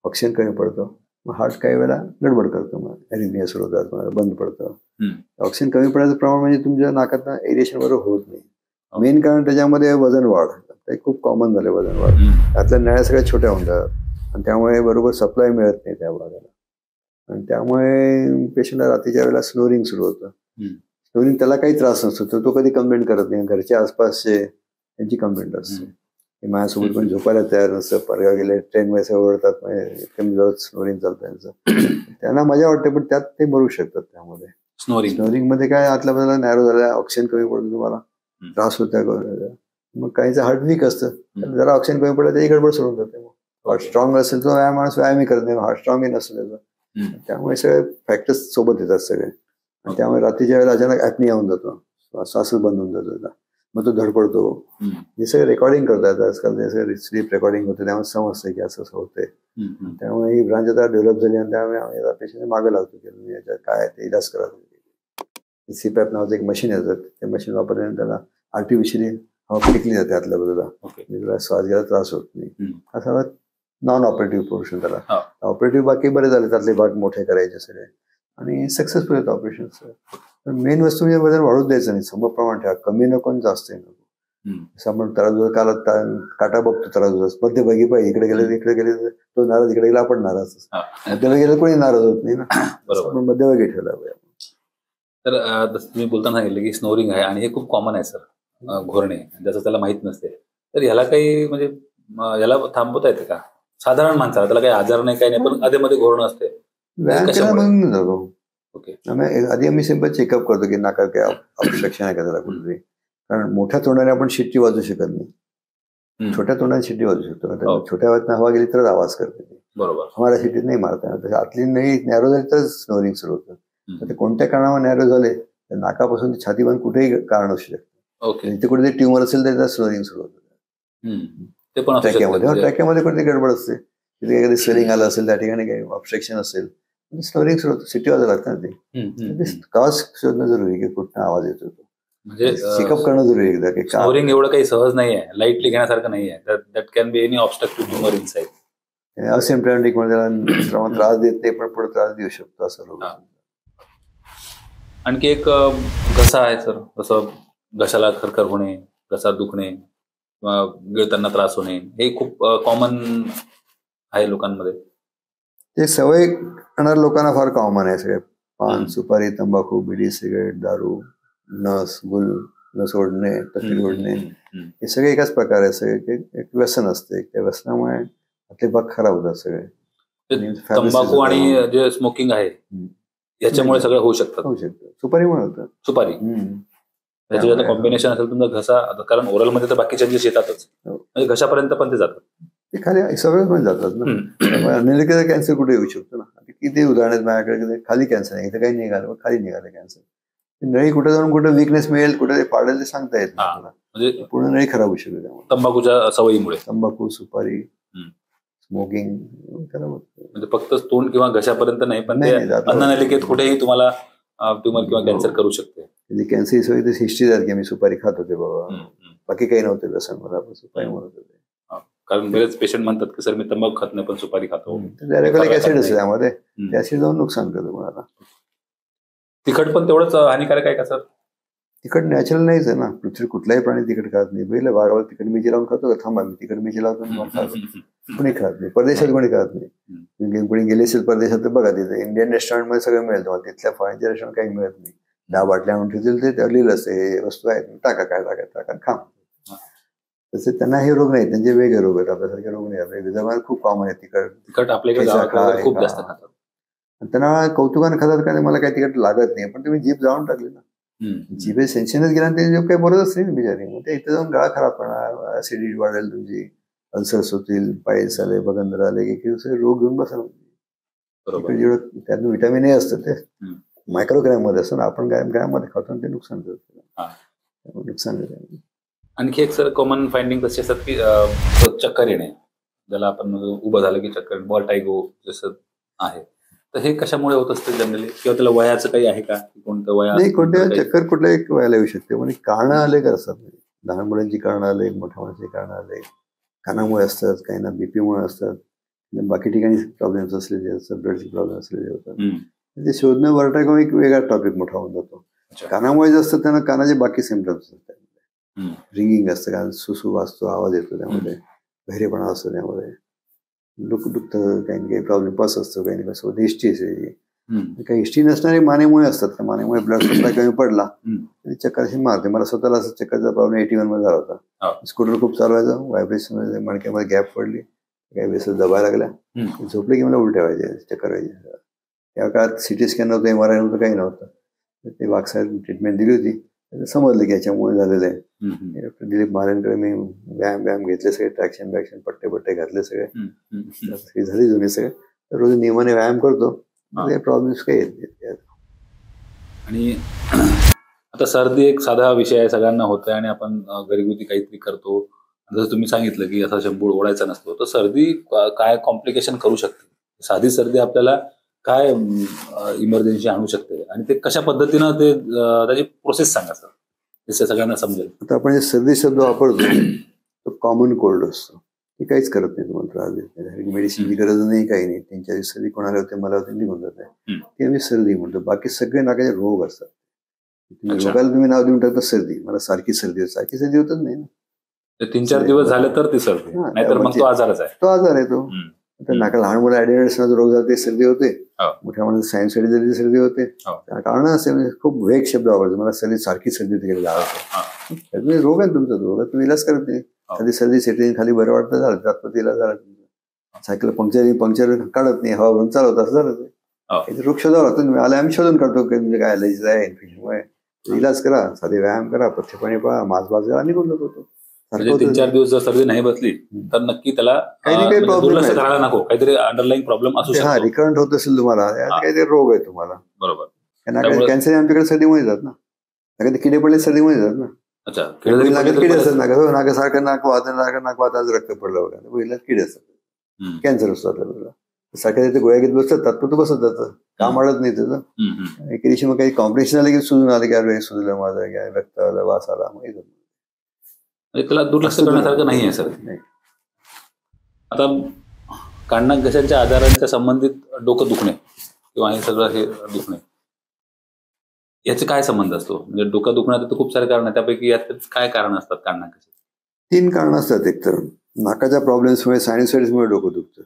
ऑक्सिजन कमी पडतं, मग हार्ट काही वेळेला गडबड करतं, मग ॲरिथमिया सुरू होतात, मग बंद पडतं. ऑक्सिजन कमी पडण्याचं प्रमाण म्हणजे तुमच्या नाकातनं एरिएशन बरोबर होत नाही. मेन कारण त्याच्यामध्ये वजन वाढ, ते खूप कॉमन झालं वजन वाढ. त्यातल्या नळ्या सगळ्या छोट्या होऊन जातात आणि त्यामुळे बरोबर सप्लाय मिळत नाही त्या भागाला. आणि त्यामुळे पेशंटला रात्रीच्या वेळेला स्नोरिंग सुरू होतं. स्नोरिंग त्याला काही त्रास नसतो, तर तो कधी कंप्लेंट करत नाही. घरच्या आसपासचे त्यांची कंप्लेंट असते की माझ्यासोबत पण झोपायला तयार नसतं, परवा गेले ट्रेन वैसे ओरडतात, कमी जोरात स्नोरिंग चालतं त्यांचं. त्यांना मजा वाटते, पण त्यात ते मरू शकतात. त्यामध्ये स्नोरिंग मध्ये काय आतल्या बाजूला नॅरो झाला, ऑक्सिजन कमी पडतो, तुम्हाला त्रास होता. मग काहीचं हार्ट वीक असतं, जरा ऑक्सिजन कमी पडलं त्याची गडबड सोडून जाते. मग हार्ट स्ट्रॉंग असेल तर माणूस व्यायामही करत नाही, हार्ट स्ट्रॉंगही नसेल त्याचं. त्यामुळे सगळे फॅक्टर्स सोबत येतात सगळे. त्यामुळे रात्रीच्या वेळेला अचानक ॲपनिया होऊन जातो, श्वासच बंद होऊन जातो त्याला, मग तो धडपडतो. हे सगळे रेकॉर्डिंग करतात आजकाल, ते सगळे स्लीप रेकॉर्डिंग होते, त्यामुळे समजतं की असं असं होतंय. त्यामुळे ही ब्रांच आता डेव्हलप झाली आणि त्यामुळे आम्ही पेशंट मागे लावतो की तुम्ही याच्यात काय ते इलाज करा. सीपॅप नावाचं एक मशीन येतं, ते मशीन वापरल्याने त्याला आर्टिफिशियली हवा फेकली जाते आतल्या बाजूला, त्याला श्वास घ्यायला त्रास होत नाही. हा सगळा नॉन ऑपरेटिव्ह पोर्शन त्याला. ऑपरेटिव्ह बाकी बरे झाले, त्यातले भाग मोठे करायचे सगळे आणि सक्सेसफुल आहेत ऑपरेशन. पण मेन वस्तू म्हणजे वजन वाढूच द्यायचं नाही, समप्रमाण ठेवा, कमी नको आणि जास्त नको. जसं आपण तराजू काटा बघतो, तराजू मध्यभागी पाहिजे, इकडे गेले तो नाराज, इकडे गेला आपण नाराज. मध्यभागी गेलं कोणी नाराज होत नाही ना, आपण मध्यभागी ठेवला पाहिजे. तर तुम्ही बोलताना सांगितलं की स्नोरिंग आहे आणि हे खूप कॉमन आहे सर, घोरणे, जसं त्याला माहित नसते. तर ह्याला काही म्हणजे याला थांबवता येते का साधारण माणसाला? त्याला काही आजार नाही, काही नाही, पण आधीमध्ये घोरणं असते. व्यायाम केला म्हणून जातो. ओके, आधी आम्ही सिंपल चेकअप करतो की नाका काय ऑब्स्ट्रक्शन आहे का त्याला कुठेतरी. कारण मोठ्या तोंडाने आपण शिट्टी वाजवू शकत नाही, छोट्या तोंडाने शिट्टी वाजवू शकतो. छोट्या वेळात हवा गेली तरच आवाज करते, बरोबर. हमारा शिट्टीत नाही मारता येणार. आतली नाही नॅरो झाली तर स्नोरिंग सुरू होतं. तर ते कोणत्या कारणावर नॅरो झाले, तर नाकापासून छातीपर्यंत कुठेही कारण असू शकतं. ओके, इथे कुठेतरी ट्युमर असेल तर त्याला स्नोरिंग सुरू होतं. ते पण ट्रॅक्यामध्ये कुठेतरी गडबड असते, तिथे एखादी स्वेलिंग आलं असेल, त्या ठिकाणी काही ऑब्स्ट्रक्शन असेल, स्नोरिंग सुरू होतं. सिटी वाजायला लागतं ना, ते कॉज शोधणं जरुरी की कुठं आवाज येतो. म्हणजे चेकअप करणं जरुरी एकदा की स्नोरिंग एवढं काही सहज नाही आहे, लाईटली घेण्यासारखं नाही आहे. That can be any obstructive tumour inside. Asymptomatic मध्ये त्याला त्रास देत नाही, पण पुढे त्रास देऊ शकतो असं. आणखी एक घसा आहे सर, जसं घशाला खरखर होणे, घसा दुखणे किंवा गिळताना त्रास होणे, हे खूप कॉमन आहे लोकांमध्ये. ते सवय करणाऱ्या लोकांना फार कॉमन आहे. सगळे पान, सुपारी, तंबाखू, बिडी, सिगारेट, दारू, नस ओढणे, तकलीफ ओढणे, हे सगळे एकाच प्रकारे सगळे एक व्यसन असते. त्या व्यसनामुळे आपले भाग खराब होतात सगळे. तंबाखू आणि जे स्मोकिंग आहे याच्यामुळे सगळं होऊ शकतं. सुपारीमुळे होतं. सुपारी त्याचं कॉम्बिनेशन असेल तुमचा घसा, कारण ओरल मध्ये तर बाकी चेंजेस येतातच, म्हणजे घशापर्यंत पण ते जातात. ते खाली सगळं जातात ना. अनिलिकेचा कॅन्सर कुठे येऊ शकतो ना. किती उदाहरण आहेत माझ्याकडे. खाली कॅन्सर आहे, इथं काही निघालं, खाली निघालं कॅन्सर. नळी कुठे जाऊन कुठे विकनेस मिळेल, कुठे पाडेल ते सांगता येत नाही. म्हणजे पूर्ण नळी खराब होऊ शकते तंबाखूच्या सवयीमुळे. तंबाखू, सुपारी, स्मोकिंग खराब होतं. म्हणजे फक्त तोंड किंवा घशापर्यंत नाही, पण अन्ननलिकेत कुठेही तुम्हाला ट्युमर किंवा कॅन्सर करू शकते. कॅन्सर सवयी हिस्ट्री झाली की मी सुपारी खात होते बाबा, बाकी काही नव्हते व्यसन मला, सुपारी म्हणत होते. कारण बरेच पेशंट म्हणतात की सर मी तंबाखू खात नाही पण सुपारी खातो. डायरेक्ट ऍसिड असते त्यामध्ये, ते ऍसिड जाऊन नुकसान करतो कोणाला. तिखट पण तेवढंच हानिकारक आहे का सर? तिखट नॅचरल नाहीच आहे ना. पृथ्वी कुठलाही प्राणी तिखट खात नाही. पहिलं भागावर तिखट मिरची लावून खातो का? थांबा, मी तिखट मिरची लावतो कोणी खात नाही. परदेशात कोणी खात नाही. कोणी गेले असेल परदेशात तर बघा, तिथे इंडियन रेस्टॉरंटमध्ये सगळं मिळेल तुम्हाला. तिथल्या फॉरेनच्या रेस्टॉरंट काही मिळत नाही. 10 बाटल्या आणून ठेवतील, ते लिहिलं असते हे वस्तू आहेत, टाका काय टाका खा. तसे त्यांना हे रोग नाही, त्यांचे वेगळे रोग आहेत, आपल्यासारखे रोग नाही. आपल्या विदर्भात खूप कॉमन आहे तिखट आपल्याकडे खूप जास्त खातात. त्यांना कौतुकाने खातात कारण मला काही तिखट लागत नाही, पण तुम्ही जीभ जाळून टाकली ना, जिभे सेन्शनच गेला ते काही बोलतच नाही बिचारी. मग ते इथं जाऊन गळा खराब करणार, ऍसिडिटी वाढेल तुमची, अल्सर्स होतील, पायल्स आले, बगंदर आले की रोग घेऊन बसा. जेवढं त्यातून व्हिटॅमिन ए असतं ते मायक्रोग्रॅम मध्ये असतं ना, आपण ग्रॅम मध्ये खातो ते नुकसान करतो. नुकसान करतो. आणखी एक सर कॉमन फाइंडिंग तशी असतात की चक्कर येणे, ज्याला आपण उभं झालं की चक्कर, वर्टायगो जसं आहे, तर हे कशामुळे होत असतं जनरली, किंवा त्याला वयाचं काही आहे का, कोणतं वया नाही, कोणत्या चक्कर कुठल्या एक वयाला येऊ शकते. म्हणजे कारणं आले का असतात, लहान मुलांची कारणं आले, मोठ्या माणसाची कारणं आले, कानामुळे असतात, काही ना बीपीमुळे असतात, बाकी ठिकाणी प्रॉब्लेम्स असलेले असतात, ब्लडचे प्रॉब्लेम असलेले होतात. ते शोधणं वर्टायगो एक वेगळा टॉपिक मोठा होऊन जातो. कानामुळे जे असतं त्यांना कानाचे बाकी सिम्पटम्स असतात, रिंगिंग असतं, कारण सुसू वाजतो, आवाज येतो, त्यामध्ये बहिरेपणा असतो, त्यामध्ये डोकं दुखतं, काही ना काही प्रॉब्लेम पस असतो, काही ना काही हिस्ट्री असायची, काही हिस्ट्री नसणारे मानेमुळे असतात. मानेमुळे ब्लड सप्लाय कमी पडला चक्कर अशी मारते. मला स्वतःला असं चक्करचा प्रॉब्लेम 81 मध्ये झाला होता. स्कूटर खूप चालवायचं, व्हायब्रेशन मध्ये मणक्यामध्ये गॅप पडली, काही वेळेस दबायला लागल्या, झोपले की मला उलट्या व्हायचे, चक्कर व्हायचे. त्या काळात सिटी स्कॅन नव्हतं, MRI नव्हतं, काही नव्हतं. ते वाघसाहेब ट्रीटमेंट दिली होती, समजलं की याच्यामुळे झालेलं आहे. डॉक्टर दिलीप महाराजांकडे मी व्यायाम घेतले, सगळे ट्रॅक्शन बॅक्शन पट्टे घातले, सगळे झाली जुने सगळे. रोज नियमाने व्यायाम करतो, प्रॉब्लेम्स काही येत नाही. आणि आता सर्दी एक साधा विषय आहे, सगळ्यांना होतं आणि आपण घरगुती काहीतरी करतो. जसं तुम्ही सांगितलं की असा शंभूळ ओढायचा नसतो, तर सर्दी काय कॉम्प्लिकेशन करू शकते, साधी सर्दी आपल्याला काय इमर्जन्सी आणू शकते, आणि ते कशा पद्धतीनं ते त्याची प्रोसेस सांगा सर, जसं सगळ्यांना समजेल. आता आपण जे सर्दी शब्द वापरतो तो कॉमन कोल्ड असतो, ते काहीच करत नाही, तुम्हाला त्रास देत नाही, मेडिसिनची गरज नाही, काही नाही. 3-4 दिवस सर्दी कोणाला होते, मला होते, निघून जात आहे, ते आम्ही सर्दी म्हणतो. बाकी सगळे नाकाचे रोग असतात. रोगाला तुम्ही नाव देऊन टाकता सर्दी, मला सारखी सर्दी होतच नाही ना. 3-4 दिवस झाले तर ती सर्दी, नाहीतर मग तो आजारच आहे. तो आजार आहे तो. नाका लहान मुलं ऍडिनोसिसचा रोग झाला ते सर्दी होते, मोठ्या माणसाला सायन्ससाठी झाली सर्दी होते. कारण असे म्हणजे खूप वेग शब्द वापरतो, मला सर्दी सारखी सर्दी होते, जावं रोग आहे तुमचा, रोग तुम्ही इलाज करत नाही. कधी सर्दी सेटिंग खाली बरं वाटतं, झालं तात्पुरती इलाज झाला. सायकल पंक्चर काढत नाही, हवा भरून चालवत, असं झालं ते. रोग शोधावं लागतो, तुम्ही आले आम्ही शोधून काढतो म्हणजे काय एलर्जीच आहे, इन्फेक्शनमुळे. इलाज करा, साधे व्यायाम करा, पथ्यपाणी पहा, मांस करा, निघून जातो. 3-4 दिवस जर सर्दी नाही बसली तर नक्की त्याला काही दुर्लक्ष करायला नको, काहीतरी अंडरलाईन प्रॉब्लेम असू शकतो. रिकरंट होत असेल तुम्हाला, काहीतरी रोग आहे तुम्हाला. बरोबर. कॅन्सर आमच्याकडे सर्दीमुळे जात ना, नाका किडे पडले सर्दीमुळे जात ना. किडे असतात नाका सारखं नाक वाहत रक्त पडलं वगैरे, किडे असतात, कॅन्सर असतो आपल्याला. सारख्या तिथे गोळ्या घेत बसतात, तात्पुरतं बसत जातं, काम वाढत नाही त्याचं. एके दिवशी मग काही कॉम्प्लिकेशन आले की सुजून आले, की सुजलं माझं, रक्त आलं, वास आला, मग त्याला दुर्लक्ष करण्यासारखं नाही आहे सर. आता कानाक घशांच्या आजारांच्या संबंधित डोकं दुखणे किंवा हे सगळं हे दुखणे, याचे काय संबंध असतो? म्हणजे डोकं दुखण्याचं तर खूप सारे कारण आहेत, त्यापैकी यात काय कारण असतात कानाक घशाचे? 3 कारणं असतात. एक तर नाकाच्या प्रॉब्लेम्समुळे, सायनोसायटिसमुळे डोकं दुखतं,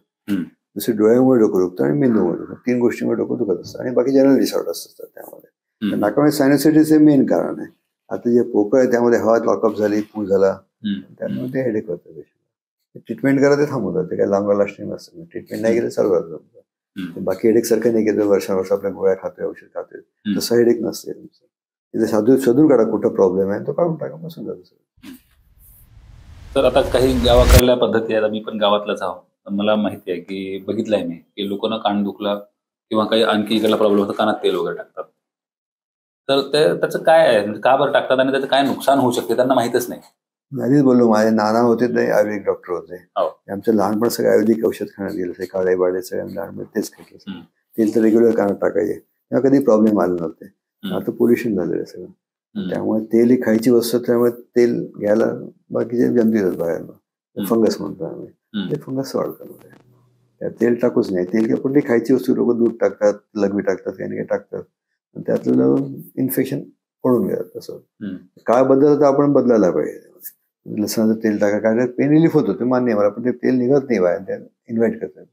दुसरी डोळ्यामुळे डोकं दुखतं आणि मेंदूमुळे डोकं, 3 गोष्टींमुळे डोकं दुखत असतं. आणि बाकी जनरल डिसऑर्डर्स असतात त्यामध्ये. नाकामध्ये सायनोसायटिस हे मेन कारण आहे. आता जे पोकळ आहे त्यामध्ये हवा लॉकअप झाली, पूल झाला, त्यामुळे ते हेडेक होतं. ट्रीटमेंट करा, ते थांबवतात, ते काही लॉंग लास्टिंग नसतं. ट्रीटमेंट नाही केलं चालू राहतं. बाकी हेडेक सारखं नाही केलं, वर्षानुवर्ष आपल्या गोळ्या खातोय, औषध खातोय, तसं हेडेक नसते तुमचं. तिथे शोधून काढा कुठं प्रॉब्लेम आहे, तो काढून टाका, बसून जातो. तर आता काही गावाकडल्या पद्धती आहेत, मी पण गावातलाच आहोत, मला माहिती आहे की बघितलंय मी की लोकांना कान दुखला किंवा काही आणखी इकडला प्रॉब्लेम होता, कानात तेल वगैरे टाकतात. तर त्याचं काय आहे, म्हणजे का बरं टाकतात आणि त्याचं काय नुकसान होऊ शकते, त्यांना माहितच नाही. आधीच बोललो, माझे नाना होते ते आयुर्वेदिक डॉक्टर होते. आमचं लहानपण सगळं आयुर्वेदिक औषध खाण्यात गेलं, काळे बाळे सगळं लहानपण तेच खायचं. तेल तर रेग्युलर कानात टाकायचे, तेव्हा कधी प्रॉब्लेम आले नव्हते. आता पोल्युशन झालेलं सगळं, त्यामुळे तेल ही खायची वस्तू, त्यामुळे तेल घ्यायला बाकीचे जंतू येतात बाहेर, फंगस म्हणतो आम्ही, ते फंगस वाढतात. तेल टाकूच नाही, तेल किंवा कुठली खायची वस्तू लोक दूध टाकतात, लघवी टाकतात, काही काही टाकतात, त्यातलं इन्फेक्शन पडून गेलं. तसं काय बदललं तर आपण बदलायला पाहिजे. लसणाचं तेल टाका, काय पेन रिलीफ होतो, ते मान्य मला, पण ते तेल निघत नाही बाहेर, त्या इन्व्हाइट करतात.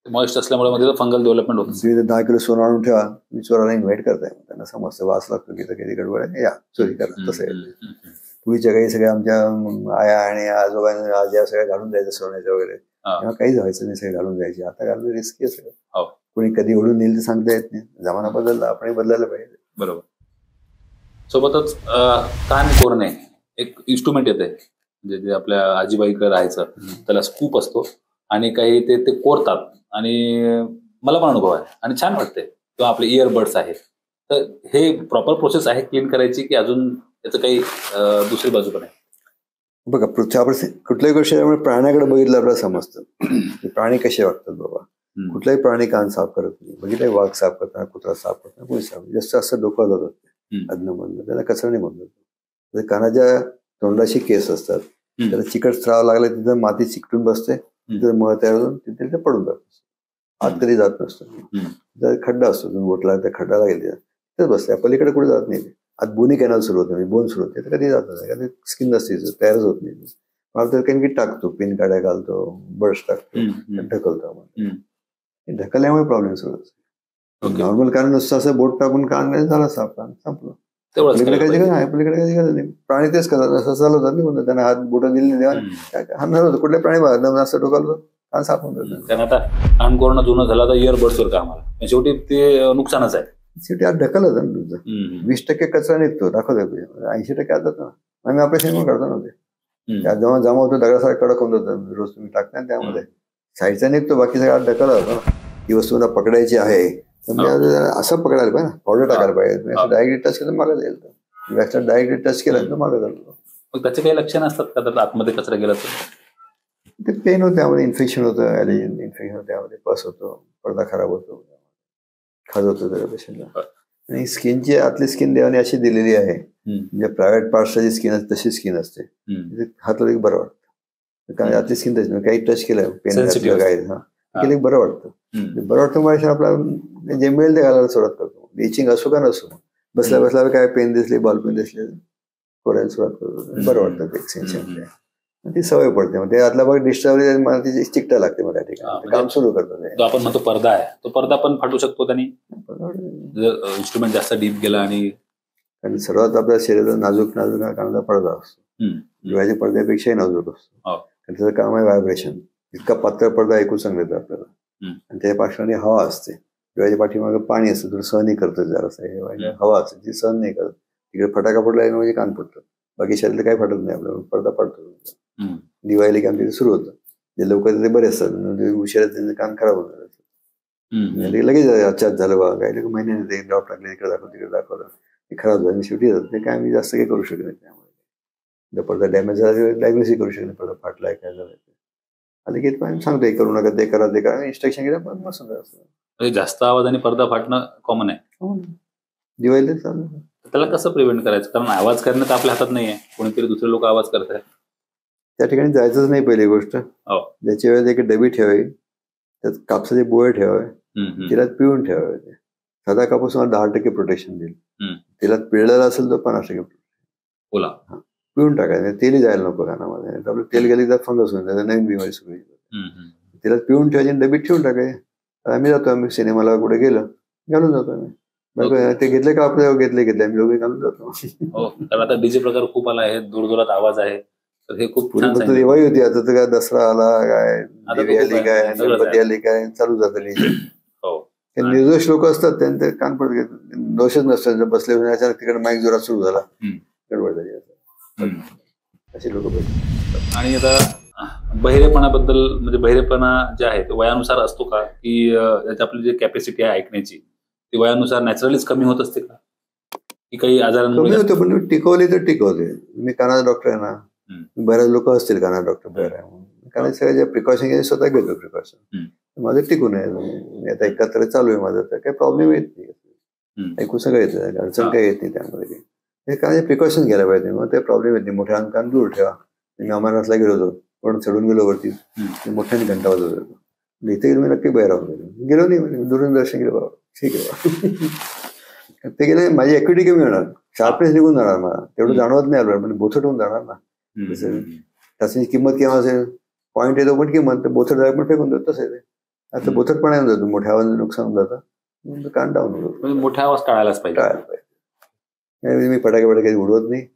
मॉइस्ट असल्यामुळे फंगल डेव्हलपमेंट होतं. तुम्ही 10 किलो सोनं आणून ठेवा, मी चोराला इन्व्हाइट करताय, त्यांना समजतं, वास लागतो की कधी गडबड आहे, या चोरी करा, तसं आहे. पूर्वीच्या काही सगळ्या आमच्या आया आणि आजोबांना आज्या सगळ्या घालून द्यायचं सोन्याच्या वगैरे, तेव्हा काहीच व्हायचं नाही, सगळे घालून द्यायचे. आता घालून रिस्की आहे सगळं. कोणी कधी ओढून नेईल तर सांगता येत नाही. जमाना बदलला, आपण बदलायला पाहिजे. बरोबर. सोबतच कान कोरणे एक इन्स्ट्रुमेंट येते, म्हणजे जे आपल्या आजीबाईकडे राहायचं, त्याला स्कूप असतो आणि काही ते कोरतात आणि मला पण अनुभव आहे आणि छान वाटते. किंवा आपले इयरबड्स आहेत, तर हे प्रॉपर प्रोसेस आहे क्लीन करायची की अजून याचं काही दुसरी बाजू पण आहे? बघा, आपण कुठल्याही गोष्टी प्राण्याकडे बघितलं आपल्याला समजतं प्राणी कसे वागतात. बाबा, कुठलाही प्राणी कान साफ करत नाही. बघितलं, वाघ साफ करताना, कुत्रा साफ करताना कोणी साफ, जास्त असं डोकं जातात अधनं, त्याला कचरा नाही म्हणतात. कानाच्या तोंडाशी केस असतात, त्याला चिकट स्त्राव लागला तिथं माती चिकटून बसते, तिथं मळ तयार होऊन तिथे पडून जात. आत कधी जात नसतो. जर खड्डा असतो, बोटला त्या खड्डाला गेले तिथेच बसते, पलीकडे कुठे जात नाही. आत बोनी कॅनल सुरू होते, बोन सुरू होते, तर कधी जात नाही. स्किन नसते, तयारच होत नाही. मला तर काही टाकतो, पिन काढ्या घालतो, ब्रश टाकतो, ढकलतो. ढकलल्यामुळे प्रॉब्लेम सुरू होतो. नॉर्मल कान नुसतं असं बोट टाकून कान झाला साफ, कान संपलं. पलीकडे काही गरज नाही. प्राणी तेच करतात, असं चालवतात नाही. त्यांना हात बोटं दिली देवा हाणार होतं. कुठल्या प्राणी बघा असं डोकाल कान साफ होऊन जातं. कारण आता कान कोरोना जुनं झाला तर इयरबड्सवर कामाला, शेवटी ते नुकसानच आहे. शेवटी आत ढकल होतं ना तुमचं. 20% कचरा निघतो, दाखवतो. 80% आत जातो ना. आम्ही ऑपरेशन काढतो ना ते, जेव्हा जमा होतो दगडासारखा कडक होऊन जातं. रोज तुम्ही टाकता त्यामध्ये साईडचा निघतो, बाकी सगळं आत ढकल होतं ना. ही वस्तू मला पकडायची आहे असं पकडायला पाहिजे ना, पावडर टाकायला पाहिजे. डायरेक्ट टच केलं मागं जाईल. डायरेक्ट टच केलं तर मागं जातो. मग त्याचे काही लक्षण असतात का, तर आतमध्ये कचरा गेला तर? ते पेन होतं, त्यामध्ये इन्फेक्शन होतं, ॲलर्जी इन्फेक्शन होतं, त्यामध्ये पस होतो, पडदा खराब होतो, खाजवतो त्या पेशंटला. आणि स्किनची आतली स्किन देवाने अशी दिलेली आहे, म्हणजे प्रायव्हेट पार्टची जी स्किन असते तशी स्किन असते. हात लावलं बरं वाटतं, कारण आतली स्किन तशी काही टच केलं पेन काय केलं बरं वाटतं. बरं वाटतं मग आपला जे मिळेल ते घालायला सुरुवात करतो. इचिंग असो का नसो, बसल्या बसल्या काय पेन दिसले, बॉल पेन दिसले, कोरायला सुरुवात करतो. बरं वाटतं ते एक्सटेन्शन, ती सवय पडते. मग ते आतला भाग डिस्टर्ब मला ती चिकटा लागते. मग त्या ठिकाणी काम सुरू करतो. आपण म्हणतो पडदा आहे, तो पडदा पण फाटू शकतो त्यांनी, जर इन्स्ट्रुमेंट जास्त डीप गेला. आणि कारण सर्वात आपल्या शरीराचा नाजूक कानाचा पडदा असतो, डोळ्याच्या पडद्यापेक्षाही नाजूक असतो. त्याचं काम आहे व्हायब्रेशन. इतका पातळ पडदा ऐकू सांगतो आपल्याला, आणि त्या पाठीमागे हवा असते. डोळ्याच्या पाठीमागे पाणी असतं, थोडं सहनही करतं. जरा हवा असते ती सहन नाही करत. तिकडे फटाका पडला म्हणजे कान फुटतं. बाकी शरीराला काही फाटत नाही, आपल्याला पडदा पडतो. दिवाळी काम तिथे सुरू होतं. जे लोक ते बरे असतात, उशिरा त्यांचं कान खराब होत लगेच अच्छा झालं बा. काही लोक महिन्याने ड्रॉप टाकले, इकडे दाखवलं तिकडे दाखवलं, ते खराब झालं शेवटी जातं. ते काय आम्ही जास्त काही करू शकत नाही. त्यामुळे पडदा डॅमेज झाला डायग्नोसिस करू शकत नाही, पडदा फाटलाय काय झालं आणि घेत पण सांगतो हे करू नका, ते करा ते करा, इन्स्ट्रक्शन घेता. पण मस्त जास्त आवाज आणि पडदा फाटणं कॉमन आहे. दिवाळीला चालू. त्याला कसं प्रिव्हेंट करायचं? कारण आवाज करणं तर आपल्या हातात नाहीये, कोणीतरी दुसरे लोक आवाज करतात. त्या ठिकाणी जायचंच नाही पहिली गोष्ट. ज्याच्या वेळेस एक डबी ठेवावी, त्यात कापसाचे बोळे ठेवावे, तिला पिळून ठेवावे. साधा कापूस मला 10% प्रोटेक्शन देईल. तिला पिळलेला असेल तर 50% पिळून टाकायचं. तेलही जायला नको कानामध्ये. आपलं तेल गेले तर फंगस होऊन जातं, नवीन बिमारी सुरू होईल. तिला पिळून ठेवायची, डबीत ठेवून टाकायचे. आम्ही जातो, आम्ही सिनेमाला कुठे गेलो घालून जातो आम्ही. ते घेतले का आपल्या घेतले आम्ही दोघे घालून जातो. कारण आता डीजे प्रकार खूप आला आहे, दूरदूरात आवाज आहे, तर हे खूप फक्त दिवाळी होती. आता तर काय दसरा आला, काय दिवाळी आली, काय गणपती आली, काय चालू जातं डीजे. निर्दोष लोक असतात, त्यांचे कान पडत घेत, दोषच नसतात. बसले अचानक तिकडे माईक जोरात सुरू झाला, गडबड झाली. असे लोक पाहिजे. आणि आता बहिरेपणाबद्दल, म्हणजे बहिरेपणा जे आहे ते वयानुसार असतो का, की आपली जी कॅपॅसिटी आहे ऐकण्याची ती वयानुसार नॅचरलीच कमी होत असते का, की काही आजारांमुळे? कमी होतं, पण टिकवले तर टिकवले. मी कानाचा डॉक्टर आहे ना, बऱ्याच लोक असतील काना डॉक्टर बरं आहे म्हणून, कारण सगळ्या ज्या प्रिकॉशन स्वतः घेतो प्रिकॉशन. माझं टिकून आहे. आता एकत्र चालू आहे माझं, तर काही प्रॉब्लेम येत नाही. ऐकू सगळं येतं, अडचण काही येत नाही त्यामध्ये. हे कानाचे प्रिकॉशन घ्यायला पाहिजे, मग ते प्रॉब्लेम येत नाही. मोठ्या कान दूर ठेवा. मी अमरनाथला गेलो होतो, पण चढून गेलो वरती, मोठ्याने घंटा वाजवत होतो. इथे गेलो मी नक्की बाहेर गेलो नाही, दुरून दर्शन गेलो. बाबा ठीक आहे, ते गेले माझी ऍक्टिव्हिटी कमी होणार, शार्पनेस निघून जाणार, मला तेवढं जाणवत नाही आलं, पण बोथट होऊन जाणार ना. त्याची किंमत केव्हा असेल, पॉईंट येतो पण किंमत, बोथट जाय पण फेकून जातो. तसं आहे ते. आता बोथट पण येऊन जातो, मोठ्या आवाजाने नुकसान होऊन जातं, कान डाऊन होतो. मोठा आवाज टाळायलाच पाहिजे. मी फटाके काही उडवत नाही.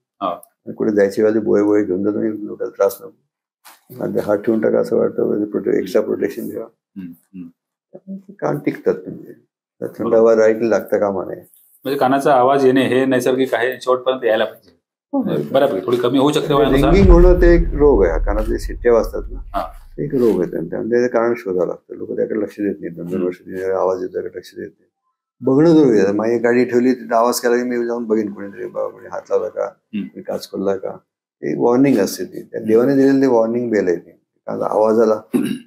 कुठे जायची वेळी बोळे घेऊन जातो लोकांना त्रास नको, हात ठेवून टाका असं वाटतं, एक्स्ट्रा प्रोटेक्शन ठेवा. कान टिकतात, म्हणजे थंड हवा राहायला लागतं कामा नये. म्हणजे कानाचा आवाज येणे हे नैसर्गिक आहे, शेवटपर्यंत यायला पाहिजे. बऱ्यापैकी थोडी कमी होऊ शकते. रिंगिंग होणं ते एक रोग आहे, कानातले शिट्ट्या वाजतात ना, एक रोग आहे. त्याचं कारण शोधावं लागतं. लोक त्याकडे लक्ष देत नाही. 2-2 वर्ष आवाज येतो त्याकडे लक्ष देत नाही. बघणं जरुरी आहे. माझी गाडी ठेवली तिथे आवाज केला की मी जाऊन बघेन, कोणीतरी बाबा हात लावला का, काच खोलला का, एक वॉर्निंग असते ती. त्या देवाने दिलेली ते वॉर्निंग बेल आहे ती. आवाजाला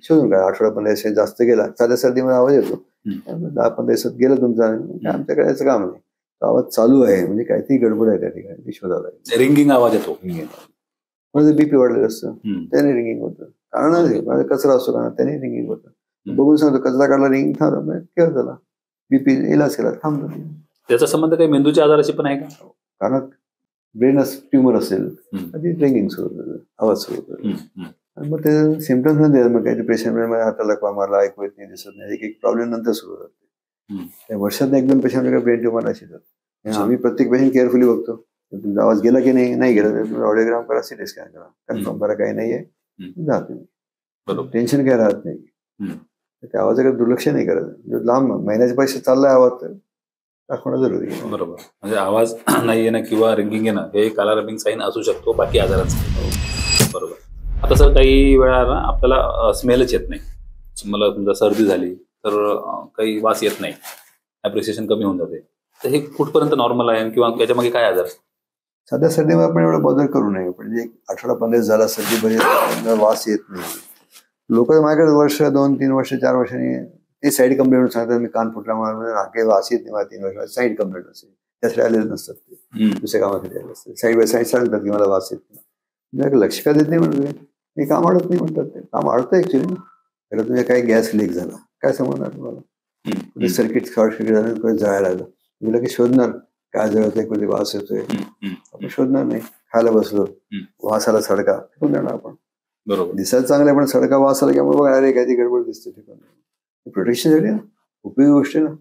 शोधून काय 18-15 जास्त गेला, साध्या सर्दीमध्ये आवाज येतो, 10-15 दिवसात गेलं तुमचा, आमच्याकडे याचं काम नाही. आवाज चालू आहे म्हणजे काहीतरी गडबड आहे त्या ठिकाणी, ती शोधावं लागेल. रिंगिंग आवाज येतो, म्हणजे बीपी वाढलेलं असतं त्याने रिंगिंग होतं. कारण कचरा असतो कारण त्याने रिंगिंग होतं. बघून सांगतो कचरा काढला, रिंगिंग थांबला, केव्हा झाला बीपी इलाज केला, थांबतो. त्याचा संबंध काही मेंदूच्या आजाराशी पण आहे का? कारण ब्रेन ट्युमर असेल आधी रिंगिंग सुरू होतं, आवाज सुरू होतो. आणि मग ते सिम्पटम्स नाही द्यायला, मग काही पेशंट हाताला मारला, ऐकू येत नाही, दिसत नाही, एक प्रॉब्लेम नंतर सुरू होतात. त्या वर्षात एकदम पेशंट ब्रेन ट्युमर अशी जातात. आम्ही प्रत्येक पेशंट केअरफुली बघतो. तुमचा आवाज गेला की नाही गेला, तुम्ही ऑडिओग्राम करा, सिटी स्कॅन करा, कन्फर्म करा काही नाहीये, जा तुम्ही, टेन्शन काय राहत नाही. त्या आवाजाकडे दुर्लक्ष नाही करायचं. लांब महिन्याचे पैसे चाललाय आवाज तर दाखवणं जरुरी आहे. बरोबर. म्हणजे आवाज नाही येणं किंवा रिंगिंग येणं हे एक अलार्मिंग साईन असू शकतो बाकी आजारांचा. बरोबर. आता सर काही वेळा ना आपल्याला स्मेलच येत नाही. मला तुमचा सर्दी झाली तर काही वास येत नाही, ऍप्रिसिएशन कमी होऊन जाते. तर हे कुठपर्यंत नॉर्मल आहे किंवा याच्यामागे काय आजार? सध्या सर्दीमध्ये आपण एवढं बदल करू नये. म्हणजे 18-15 झाला सर्दी बरी, वास येत नाही. लोक माझ्याकडे वर्ष 2-3 वर्ष 4 वर्षांनी ते साईड कंप्लेंट सांगतात, मी कान फुटला मला काही वास येत नाही, मला 3 वर्ष साईड कंप्लेंट असते. त्यासाठी आलेले नसतात, ते दुसऱ्या कामासाठी आले असतात. साईड बाय साईड सांगतात की मला वास येत नाही. लक्ष का देत नाही म्हणतो, मी काम अडत नाही म्हणतात. ते काम अडतं ऍक्च्युली. त्याला तुम्ही काही गॅस लीक झाला काय समजणार तुम्हाला, कुठे सर्किट शॉर्ट सर्किट झालं, कुठे जळायला लागलं, तुला की शोधणार काय जळतंय, कुठे वास येतोय, आपण शोधणार नाही. खायला बसलो, वासाला सडका फेकून देणार आपण. बरोबर. दिसायला चांगलं आहे पण सडका वास आला की आपण बघा अरे काही गडबड दिसते. प्रोटेक्शनसाठी ना उपयोगी गोष्ट आहे ना.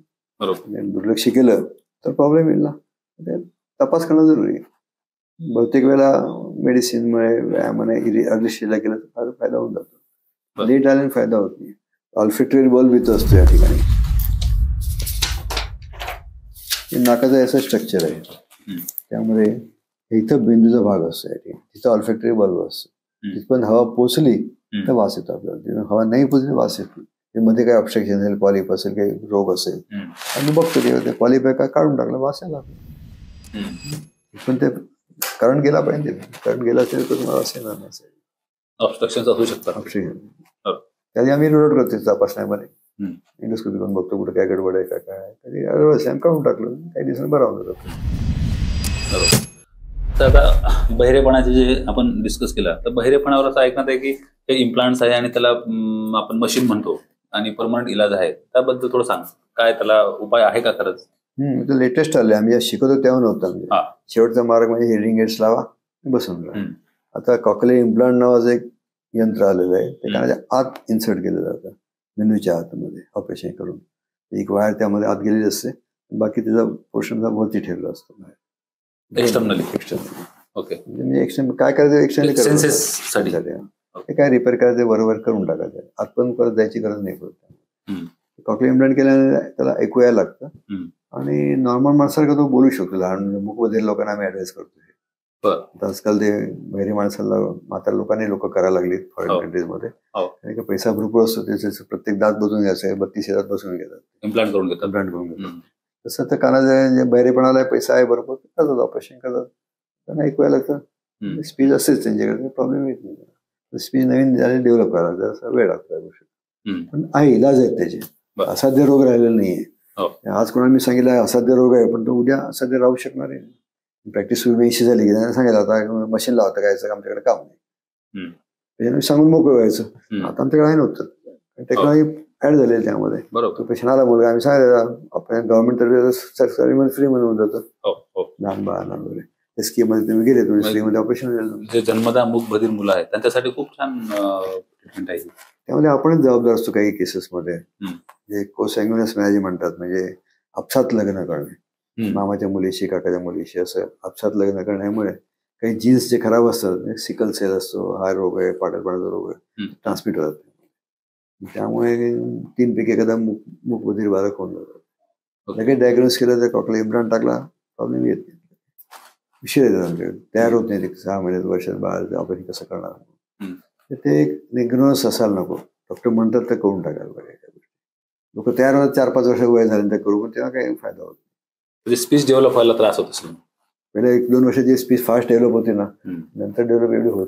बरोबर. दुर्लक्ष केलं तर प्रॉब्लेम येईल ना. तपास करणं जरुरी आहे. बहुतेक वेळेला मेडिसिनमुळे व्यायामाने अर्धशिला केलं तर फार फायदा होऊन जातो. लेट आल्याने फायदा होत नाही. ऑल्फॅक्टरी बल्ब इथं असतो या ठिकाणी. नाकाचं असं स्ट्रक्चर आहे, त्यामुळे इथं बिंदूचा भाग असतो या ठिकाणी, तिथं ऑल्फॅक्टरी बल्ब असतो. तिथपर्यंत हवा पोचली तर वास येतो आपल्याला, हवा नाही पोचली वास येत नाही. मध्ये काही ऑब्स्ट्रक्शन असेल, पॉलिप असेल, काही रोग असेल, आणि बघतो ते पॉलिप काय काढून टाकलं, वास यायला. पण ते करंट गेला पाहिजे. करंट गेला असेल तर तुम्हाला असेल नसेल, ऑब्स्ट्रक्शन असू शकतात. ऑब्स्ट्रक्शन त्याने आम्ही रोड करतो तपासण्यामध्ये, इंडोस्कोपी करून बघतो कुठे काय गडबड आहे का काय. कधी काढून टाकलं काही दिवसांनी बरं होऊन जातो. तर आता बहिरेपणाचे जे आपण डिस्कस केलं, तर बहिरेपणावर असं ऐकण्यात आहे की ते इम्प्लांट्स आहे आणि त्याला आपण मशीन म्हणतो आणि परमनंट इलाज आहे. त्याबद्दल थोडं सांग, काय त्याला उपाय आहे का खरंच? लेटेस्ट आले, आम्ही शिकवतो तेव्हा नव्हतं. म्हणजे शेवटचा मार्ग म्हणजे हिअरिंग एड्स लावा बसून राहा. आता कॉकलियर इम्प्लांट नावाचं एक यंत्र आलेलं आहे, ते कानाच्या आत इन्सर्ट केलं जातं, मेंदूच्या आतमध्ये ऑपरेशन करून. एक वायर त्यामध्ये आत गेलेली असते, बाकी त्याचा पोर्शन वरती ठेवला असतो एक्सटर्नली. ओके. म्हणजे एक्सटर्नल काय करायचं, एक्सटर्नली ते काय रिपेअर करायचं बरोबर करून टाकायचं, आतपर्यंत परत जायची गरज नाही पडत. कॉकलियर इम्प्लांट केल्याने त्याला ऐकू यायला लागतं, आणि नॉर्मल माणसाला तो बोलू शकतो. लहान मूकबधिर लोकांना आम्ही ऍडवाइस करतो. आजकाल ते बहिरे माणसाला म्हाताऱ्या लोक करायला लागली फॉरेन कंट्रीजमध्ये. कारण पैसा भरपूर असतो, त्याचे प्रत्येक दात बसून घ्यायचा, 32 दात बसून घेतात, इम्प्लांट करून घेतात. तसं तर कानाचे बहिरेपणाला पैसा आहे भरपूर, करतात ऑपरेशन करतात, त्यांना ऐकू यायला लागतं. स्पीच असेच त्यांच्याकडे, प्रॉब्लेम येत नाही. स्पीच नवीन डेव्हलप करायला लागतं, असा वेळ लागतो या गोष्टी. पण आहे, इलाज आहेत त्याचे. असाध्य रोग राहिलेला नाहीये. आज कोणाला मी सांगितलं असाध्य रोग आहे, पण तो उद्या असाध्य राहू शकणार आहे. प्रॅक्टिस सुरू झाली की त्यांना सांगायला आता मशीन लावता काय, आमच्याकडे काम नाही, त्याच्यामुळे सांगून मोकळं व्हायचं. आता आमच्याकडे आहे नव्हतं, टेक्नॉलॉजी ऍड झाली त्यामध्ये. तो पेशंट आला मुलगा, आम्ही सांगायला आपण गव्हर्नमेंट तर्फे सरकारी फ्री मध्ये होऊन जातं. लहान बाळांना वगैरे स्कीम मध्ये तुम्ही गेले, तुम्ही फ्रीमध्ये ऑपरेशन. जे जन्मदा मूकबधीर मुलं आहेत त्यांच्यासाठी खूप छान ट्रीटमेंट आहे. त्यामध्ये आपणच जबाबदार असतो काही केसेसमध्ये. जे कोसॅन्ग्युइनस मॅरेज म्हणतात, म्हणजे अपसात लग्न करणे, मामाच्या मुलीशी काकाच्या मुलीशी असं अपसात लग्न करण्यामुळे काही जीन्स जे खराब असतात, सिकल सेल असतो, हा रोग आहे, पाठीपाण्याचा रोग आहे, ट्रान्समिट होतात. त्यामुळे 3 पैकी एखादा मूकबधीर बालक होऊन जातात. लगेच डायग्नोस केलं तर डॉक्टर इम्प्लांट टाकला, प्रॉब्लेम येत नाही. विषय येतात तयार होत नाही. 6 महिन्यात वर्षात बाळ आपण कसं करणार. ते एक निग्नोस असायला नको. डॉक्टर म्हणतात तर करून टाकायला पाहिजे. लोक तयार होतात 4-5 वर्ष वय झाल्यानंतर करू, पण तेव्हा काही फायदा होत नाही. स्पीच डेव्हलप व्हायला त्रास होत असेल. पहिले 1-2 वर्षाची स्पीच फास्ट डेव्हलप होते ना, नंतर डेव्हलप एवढी होत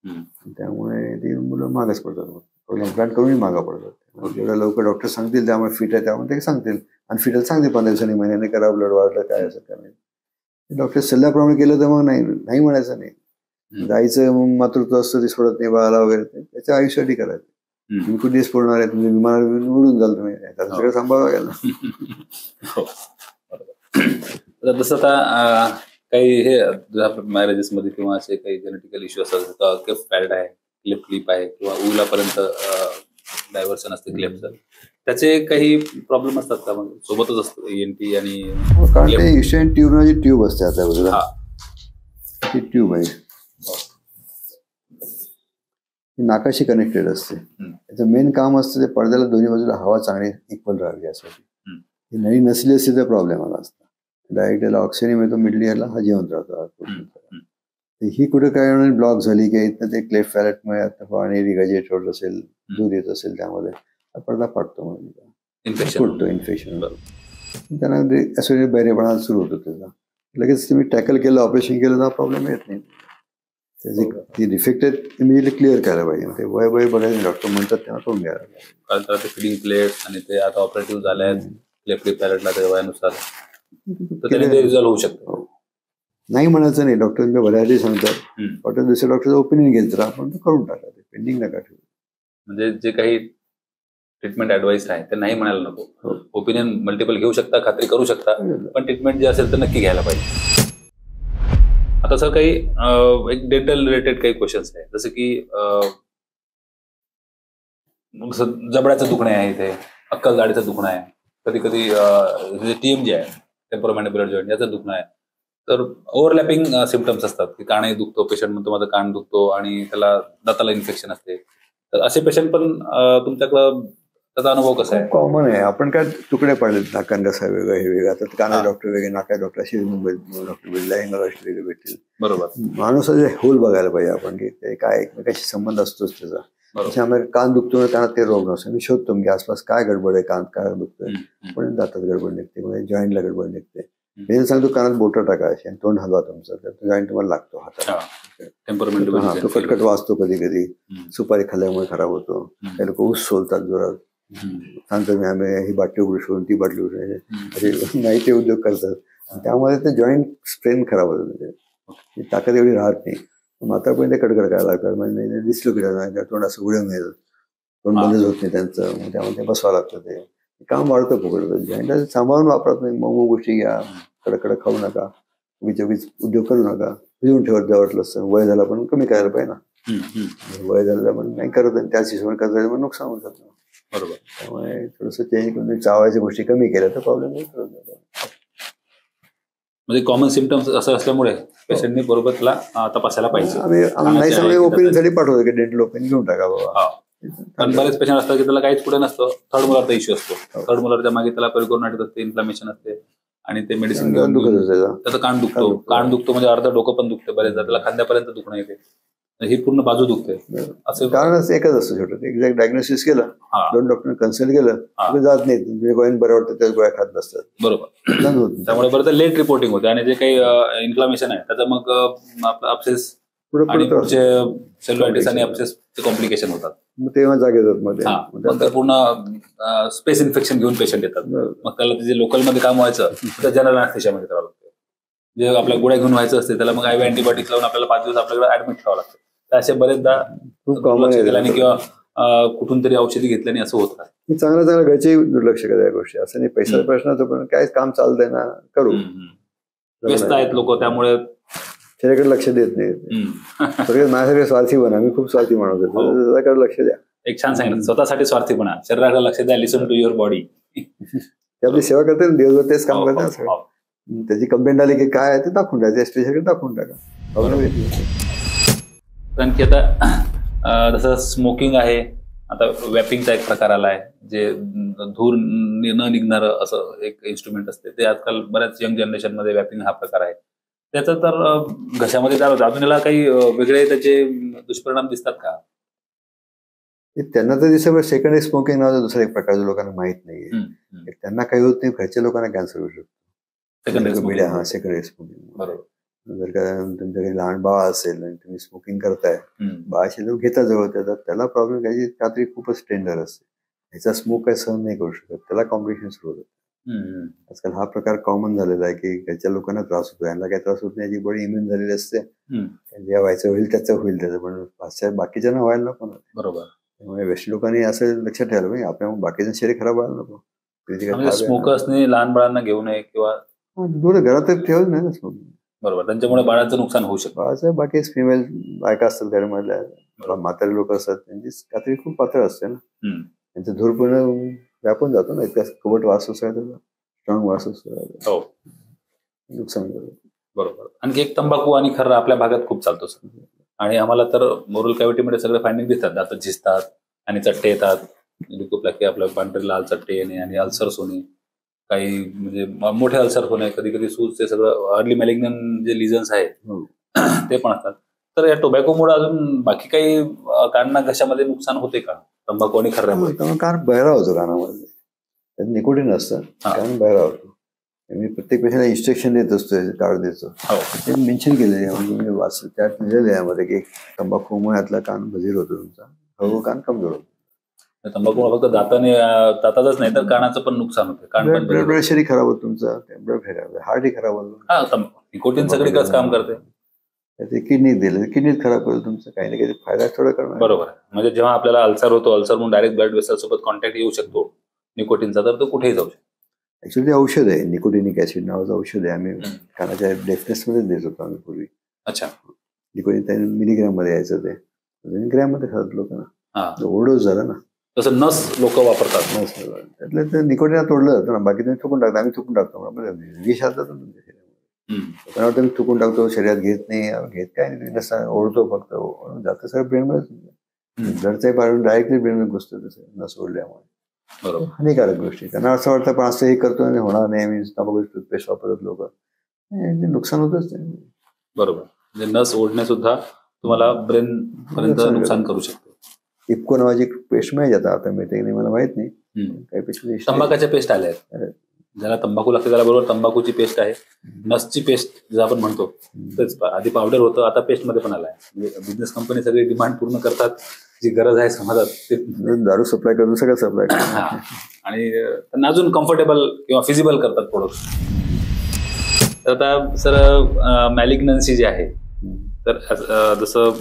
नाही. त्यामुळे ती मुलं मागच पडतात. इम्प्लांट करूनही मागं पडतात. जेवढ्या लवकर डॉक्टर सांगतील त्यामुळे फिट आहे त्यामुळे ते सांगतील, आणि फिट सांगतील 15 दिवसांनी, महिन्याने करा, ब्लड वाढलं काय असं काय नाही. डॉक्टर सल्ल्याप्रमाणे केलं तर मग नाही म्हणायचं नाही. गाईचं मग मातृत्व असतं ते सोडत नाही बाळाला वगैरे, त्याच्या आयुष्यासाठी करायचं. तुम्ही कुठे दिवस पडणार आहे, तुमच्या विमानावर उडून जाल तुम्ही, त्याचं सगळं सांभाळावं लागेल ना. जसं आता काही हे मॅरेजेस मध्ये किंवा असे काही जेनेटिकल इश्यू असतात, क्लेफ्ट पॅड आहे, क्लेफ्ट लिप आहे, किंवा उलापर्यंत डायव्हर्सन असते क्लेफ्टचं, त्याचे काही प्रॉब्लेम असतात का? मग सोबतच असतो ENT आणि कारण ते इशियन ट्यूब म्हणजे ट्यूब असते आता बाजूला, ती ट्यूब आहे नाकाशी कनेक्टेड असते. त्याचं मेन काम असतं ते पडद्याला दोन्ही बाजूला हवा चांगली इक्वल राहावी यासाठी. ही नळी नसली असती तर प्रॉब्लेम आला असता. डायरेक्ट याला ऑक्सिजन मिळतो, मिडल इयरला हा जिवंत राहतो. ही कुठे काय ब्लॉक झाली की इथं ते क्लेफ्ट पॅलेटमुळे पाणी रिगर्जिएट होत असेल, दूध येत असेल, त्यामध्ये पडदा फाटतो, फुटतो, इन्फेक्शन, त्यांना बहिरेपणा सुरू होतो. त्याचा लगेच तुम्ही टॅकल केलं, ऑपरेशन केलं तर प्रॉब्लेम येत नाही. त्याची डिफेक्ट इमिजिएटली क्लिअर करायला पाहिजे. ते वय बघायचं डॉक्टर म्हणतात तेव्हा करून घ्यायला पाहिजे. कारण त्याला ते फिडिंग प्लेट आणि ते आता ऑपरेटिव्ह झाले आहेत क्लेफ्ट पॅलेटला त्या वयानुसार, तर त्याने ते रिझॉल्व्ह होऊ शकतो. नाही म्हणायचं नाही, डॉक्टर बऱ्यापैकी सांगतात. डॉक्टर दुसऱ्या डॉक्टरचं ओपिनियन घ्यायचं राहा, पण करून टाका, ते पेंडिंग नका ठेवू. म्हणजे जे काही ट्रीटमेंट ऍडवाइस आहे ते नाही म्हणायला नको. ओपिनियन मल्टिपल घेऊ शकता, खात्री करू शकता, पण ट्रीटमेंट जे असेल तर नक्की घ्यायला पाहिजे. आता सर काही एक डेंटल रिलेटेड काही क्वेश्चन्स आहे, जसं की जबड्याचं दुखणं आहे, इथे अक्कल दाढीचं दुखणं आहे, कधी कधी TMJ आहे, टेम्पोरोमॅन्डिब्युलर जॉईंट, याचं दुखणं आहे. तर ओव्हरलॅपिंग सिम्पटम्स असतात की कानही दुखतो, पेशंट म्हणतो माझा कान दुखतो आणि त्याला दाताला इन्फेक्शन असते. तर असे पेशंट पण तुमच्याकडं, त्याचा अनुभव कसा आहे? कॉमन आहे. आपण काय तुकडे पाडले, नाकान कसा वेगळं, हे वेगळं. आता काना डॉक्टर वेगळे, नाका डॉक्टर अशी डॉक्टर वेगळे भेटतील. बरोबर. माणूस होल बघायला पाहिजे आपण, की ते काय एकमेकाशी संबंध असतोच त्याचा. त्याच्यामुळे कान दुखतो ना, कानात ते रोग नसतो, मी शोधतो की आसपास काय गडबड आहे, कान काय दुखतोय, पण दातात गडबड निघते, म्हणजे जॉईंटला गडबड निघते. मी सांगतो कानात बोटं टाका आणि तोंड हलवा तुमचं, तर तो जॉईंट तुम्हाला लागतो हातात. तो कटकट वाजतो, कधी कधी सुपारी खाल्ल्यामुळे खराब होतो. काही लोक ऊस सोलतात जोरात, सांगतात मी आम्ही ही बाटली उघडू शकून ती बाटली उघडू, नाही ते उद्योग करतात. त्यामुळे ते जॉईंट स्ट्रेन खराब होतं, म्हणजे ताकद एवढी राहत नाही. म्हातारपर्यंत ते कडकड करायला लागतात, म्हणजे दिसलो की तोंड असं उघडून मिळेल, तोंड बंदच होत नाही त्यांचं, त्यामुळे ते बसवावं लागतं. ते काम वाढतं फुकट. जॉईंट सांभाळून वापरत नाही. मग गोष्टी घ्या, कडकडक खाऊ नका, उगीच उद्योग करू नका, भिजून ठेवत द्या वाटलं असतं. वय झाला पण कमी करायला पाहिजे ना, वय झालं पण नाही करत, आणि त्याच हिशोबाने करायचं पण नुकसान होत जातं. बरोबर. त्यामुळे थोडंसं चेंज करून चावायच्या गोष्टी कमी केल्या तर प्रॉब्लेम नाही करत जातो. म्हणजे कॉमन सिम्पटम्स असं असल्यामुळे पेशंटने बरोबर त्याला तपासायला पाहिजे. नाही सांगू ओपिनियनसाठी पाठवतो की डेंटल ओपिनियन घेऊन टाका बाबा. पण बरेच पेशंट असतात की त्याला काहीच पुढे नसतं, थर्ड मुलारचा इश्यू असतो. थर्ड मुलारच्या मागे त्याला पेरिकोर्नायटिस असते, इन्फ्लॅमेशन असते, आणि ते मेडिसिन घेऊन त्याचं कान दुखतो म्हणजे अर्ध डोकं पण दुखते, बरेच त्याला खांद्यापर्यंत दुखणं येते, ही पूर्ण बाजू दुखते. असं कारण एकच असतं छोटं, एक्झॅक्ट डायग्नोसिस केलं, 2 डॉक्टरने कन्सल्ट केलं, जात नाही, गोळ्याने बरं वाटतं त्याच गोळ्या खात बसतात. बरोबर. त्यामुळे बरं लेट रिपोर्टिंग होते, आणि जे काही इन्फ्लॅमेशन आहे त्याचं मग आपलं अपसेस आणि पुढचे सेल्युलायटिस आणि अपसेसचे कॉम्प्लिकेशन होतात. तेव्हा जागे जातात मग पूर्ण स्पेस इन्फेक्शन घेऊन पेशंट येतात. मग त्याला जे लोकलमध्ये काम व्हायचं तर जनरल अॅनेस्थेशियामध्ये करावं लागतं. जे आपल्या गोळ्या घेऊन व्हायचं असते त्याला मग IV अँटीबायोटिक्स लावून आपल्याला 5 दिवस आपल्याकडे ऍडमिट ठेवावं लागतं. तर असे बरेचदा दुर्लक्ष केल्याने किंवा कुठून तरी औषधी घेतल्याने असं होत नाही. चांगलं घरचे दुर्लक्ष करायच्या गोष्टी असं नाही. पैसा प्रश्नाचं पण काय काम चालतंय ना, करू. व्यस्त आहेत लोक, त्यामुळे शरीराकडे लक्ष देत नाही. माझ्याकडे स्वार्थी बना, मी खूप स्वार्थी माणूस आहे, त्याच्याकडे लक्ष द्या. एक छान सांगितलं, स्वतःसाठी स्वार्थीपणा, शरीराकडे लक्ष द्या, लिसन टू युअर बॉडी. ते आपली सेवा करते ना, दिवसभर तेच काम करते. त्याची कंप्लेंट आली की काय आहे ते दाखवून टाका, स्पेशल दाखवून टाका. प्रॉब्लेम येत नाही. कारण की आता जसं स्मोकिंग आहे, आता वॅपिंगचा एक प्रकार आलाय, जे धूर न निघणारं असं एक इन्स्ट्रुमेंट असते, ते आजकाल बऱ्याच यंग जनरेशन मध्ये वॅपिंग हा प्रकार आहे. त्याचा तर घशामध्ये काय होतं, अजून याला काही वेगळे त्याचे दुष्परिणाम दिसतात का? त्यांना तर दिसतं, सेकंड स्मोकिंग नावाचा दुसरा एक प्रकार जो लोकांना माहित नाहीये. त्यांना काही होत नाही, घरच्या लोकांना कॅन्सर होऊ शकतो. Second second smoking. बरोबर. जर का तुमच्याकडे लहान बाळ असेल आणि तुम्ही स्मोकिंग करताय, बाळाशी लोक घेता जवळ त्याचा, त्याला प्रॉब्लेम त्याची कात्री खूपच टेंडर असते. ह्याचा स्मोक काही सहन नाही करू शकत, त्याला कॉम्प्लिकेशन सुरू होतात. आजकाल हा प्रकार कॉमन झालेला आहे की घरच्या लोकांना त्रास होतो, यांना काही त्रास होत नाही, याची बॉडी इम्युन झालेली असते, जे व्हायचं होईल त्याचं होईल, त्याचं पण बाकीच्यांना व्हायला नको. बरोबर. त्यामुळे वेस्ट लोकांनी असं लक्षात ठेवलं पाहिजे, आपल्या बाकीचं शरीर खराब व्हायला नको. स्मोकर्सने लहान बाळांना घेऊ नये किंवा दूर घरात ठेवत नाही ना स्मोकिंग. बरोबर, त्यांच्यामुळे बाळाचं नुकसान होऊ शकतं. बाळाचं बाकी फिमेल बायका असतात घरामधल्या, म्हातारे लोक असतात, त्यांची कात्री खूप पातळ असते ना, त्यांचं धूर पण व्यापून जातो ना, इतका कवट वास असतो, स्ट्रॉंग वास असतो, नुकसान करतो. बरोबर. आणखी एक तंबाखू आणि खर्रा आपल्या भागात खूप चालतो सर, आणि आम्हाला तर मोरल कॅव्हिटीमध्ये सगळे फायंडिंग दिसतात, दात झिजतात आणि चट्टे येतात, की आपलं पांढरे लाल चट्टे येणे आणि अल्सर्स होणे, काही म्हणजे मोठे अल्सर होणे, कधी कधी सूज, ते सगळं अर्ली मॅलिग्नंट जे लिजन्स आहेत ते पण असतात. तर या टोबॅकोमुळे अजून बाकी काही कानांना घशामध्ये नुकसान होते का, तंबाखू आणि खर्रामुळे? कान बहिरा होतो, कानामध्ये त्यात निकोटीन असतं, कान बहिरा होतो. मी प्रत्येक पेशंटला इन्स्ट्रक्शन देत असतो, कार्ड देतो, ते मेन्शन केलेले आहे, म्हणजे मी वाचलं त्यात लिहिलेलं आहे यामध्ये की तंबाखूमुळे यातला कान बधीर होतो तुमचा, हळूहळू कान कमजोर होतो. तंबाखू फक्त दातातच नाही तर कानाचं पण नुकसान होतं, ब्लड प्रेशरही खराब होतं तुमचं, हार्टही खराब होतं. निकोटीन सगळीकडेच काम करते, ते किडनी दिलं, किडनीत खराब होईल तुमचं, काही ना काही फायदा थोडा करणार. बरोबर. म्हणजे जेव्हा आपल्याला अल्सर होतो, अल्सर म्हणून डायरेक्ट ब्लड वेसल सोबत कॉन्टॅक्ट येऊ शकतो निकोटीनचा, तर तो कुठेही जाऊ शकतो. ऍक्च्युली ते औषध आहे, निकोटिनिक ऍसिड नावाचं औषध आहे, आम्ही कानाच्या डेफनेस मध्ये देत होतो आम्ही पूर्वी. अच्छा. निकोटिन मिलीग्राम मध्ये यायचं, ते ग्रॅम मध्ये खातात लोकांना, ओव्हरडोस झाला ना. तसं नस लोक वापरतात, नस त्यातलं ते निकोटिन तोडलं जातं ना, बाकी तुम्ही थुकून टाकता, आम्ही थुकून टाकतो, विष असतात तुमच्या शरीरामध्ये, तुम्ही थुकून टाकतो, शरीरात घेत नाही, घेत काय नाही, नसा ओढतो फक्त, जातं सगळं ब्रेनमध्ये, ब्लडचाही पाडून डायरेक्टली ब्रेनमध्ये घुसतं तसं नस ओढल्यामुळे. बरोबर. हानिकारक गोष्टी त्यांना असं वाटतं, पण असं हे करतो आणि होणार नाही, मी तंबाखू टूथपेस्ट वापरत लोक, नुकसान होतच नाही. बरोबर. म्हणजे नस ओढणे सुद्धा तुम्हाला ब्रेन पर्यंत नुकसान करू शकतो. इपको नावाची पेस्ट माहिती आता मिळते नाही मला माहित नाही, काही पेस्ट तंबाखाच्या पेस्ट आल्या आहेत, ज्याला तंबाखू लागते त्याला बरोबर तंबाखूची पेस्ट आहे, नसची पेस्ट जे आपण म्हणतो तेच, आधी पावडर होतं, आता पेस्ट मध्ये पण आलाय. म्हणजे बिझनेस कंपनी सगळी डिमांड पूर्ण करतात, जी गरज आहे समाजात ते दारू सप्लाय करतो, सगळं सप्लाय करतात, आणि त्यांना अजून कम्फर्टेबल किंवा फिजिबल करतात प्रोडक्ट. तर आता सर मॅलिग्नन्सी जी आहे, तर जसं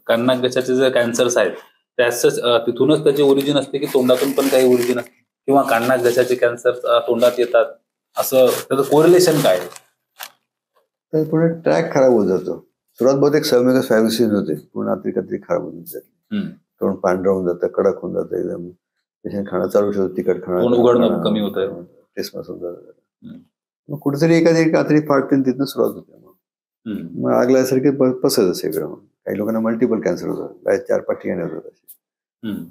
काना घशाचे जे कॅन्सर्स आहेत त्याच तिथूनच त्याची ओरिजिन असते की तोंडातून पण काही ओरिजिन असते, किंवा काना घशाचे कॅन्सर तोंडात येतात, असं त्याचं कोरिलेशन काय आहे? तर पुढे ट्रॅक खराब होत जातो. सुरुवात बहुतेक सबम्युकस फायब्रोसिस होते, पूर्ण आतली कात्री खराब होऊन जाते, तोंड पांढरं होऊन जातं, कडक होऊन जातं, एकदम पेशंट खाणं चालू शकतो, तिखट खाणं उघडणं कमी होतं, टेस्ट होऊन जातं, मग कुठेतरी एखादी कात्री फाटते तिथून सुरुवात होते, मग आग लागल्यासारखे पसरत सगळं. काही लोकांना मल्टिपल कॅन्सर होतात, 4-5 ठिकाणी होतात,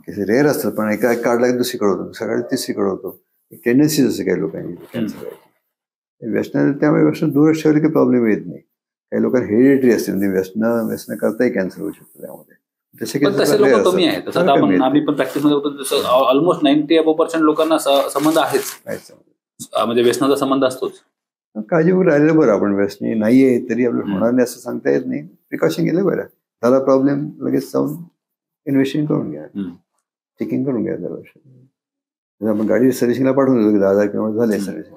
असे रेअर असतात, पण एका काढला की दुसरीकडे होतो, सकाळी तिसरीकडे होतो, एक टेंडन्सीज असते काही लोकांची कॅन्सर व्हायची. व्यसन, त्यामुळे व्यसन दूरच ठेवले की प्रॉब्लेम येत नाही. काही लोकांना हेरिडिटरी असते, म्हणजे व्यसन करताही कॅन्सर होऊ शकतो त्यामध्ये, तसे लोक कमी आहेत. तसं आपण आम्ही पण प्रॅक्टिसमध्ये होतो, जसं ऑलमोस्ट 90% लोकांना संबंध आहेच, म्हणजे व्यसनाचा संबंध असतोच. काळजीपूर्वक राहिलेलं बरं, आपण व्यसनी नाहीये तरी आपल्याला होणार नाही असं सांगता येत नाही, प्रिकॉशन गेलं बरं, झाला प्रॉब्लेम लगेच जाऊन इन्व्हेस्टिंग करून घ्या, चेकिंग करून घ्या दरवर्षी. आपण गाडी सर्व्हिसिंगला पाठवून देतो की 10,000 किलोमीटर झाले सर्व्हिसिंग,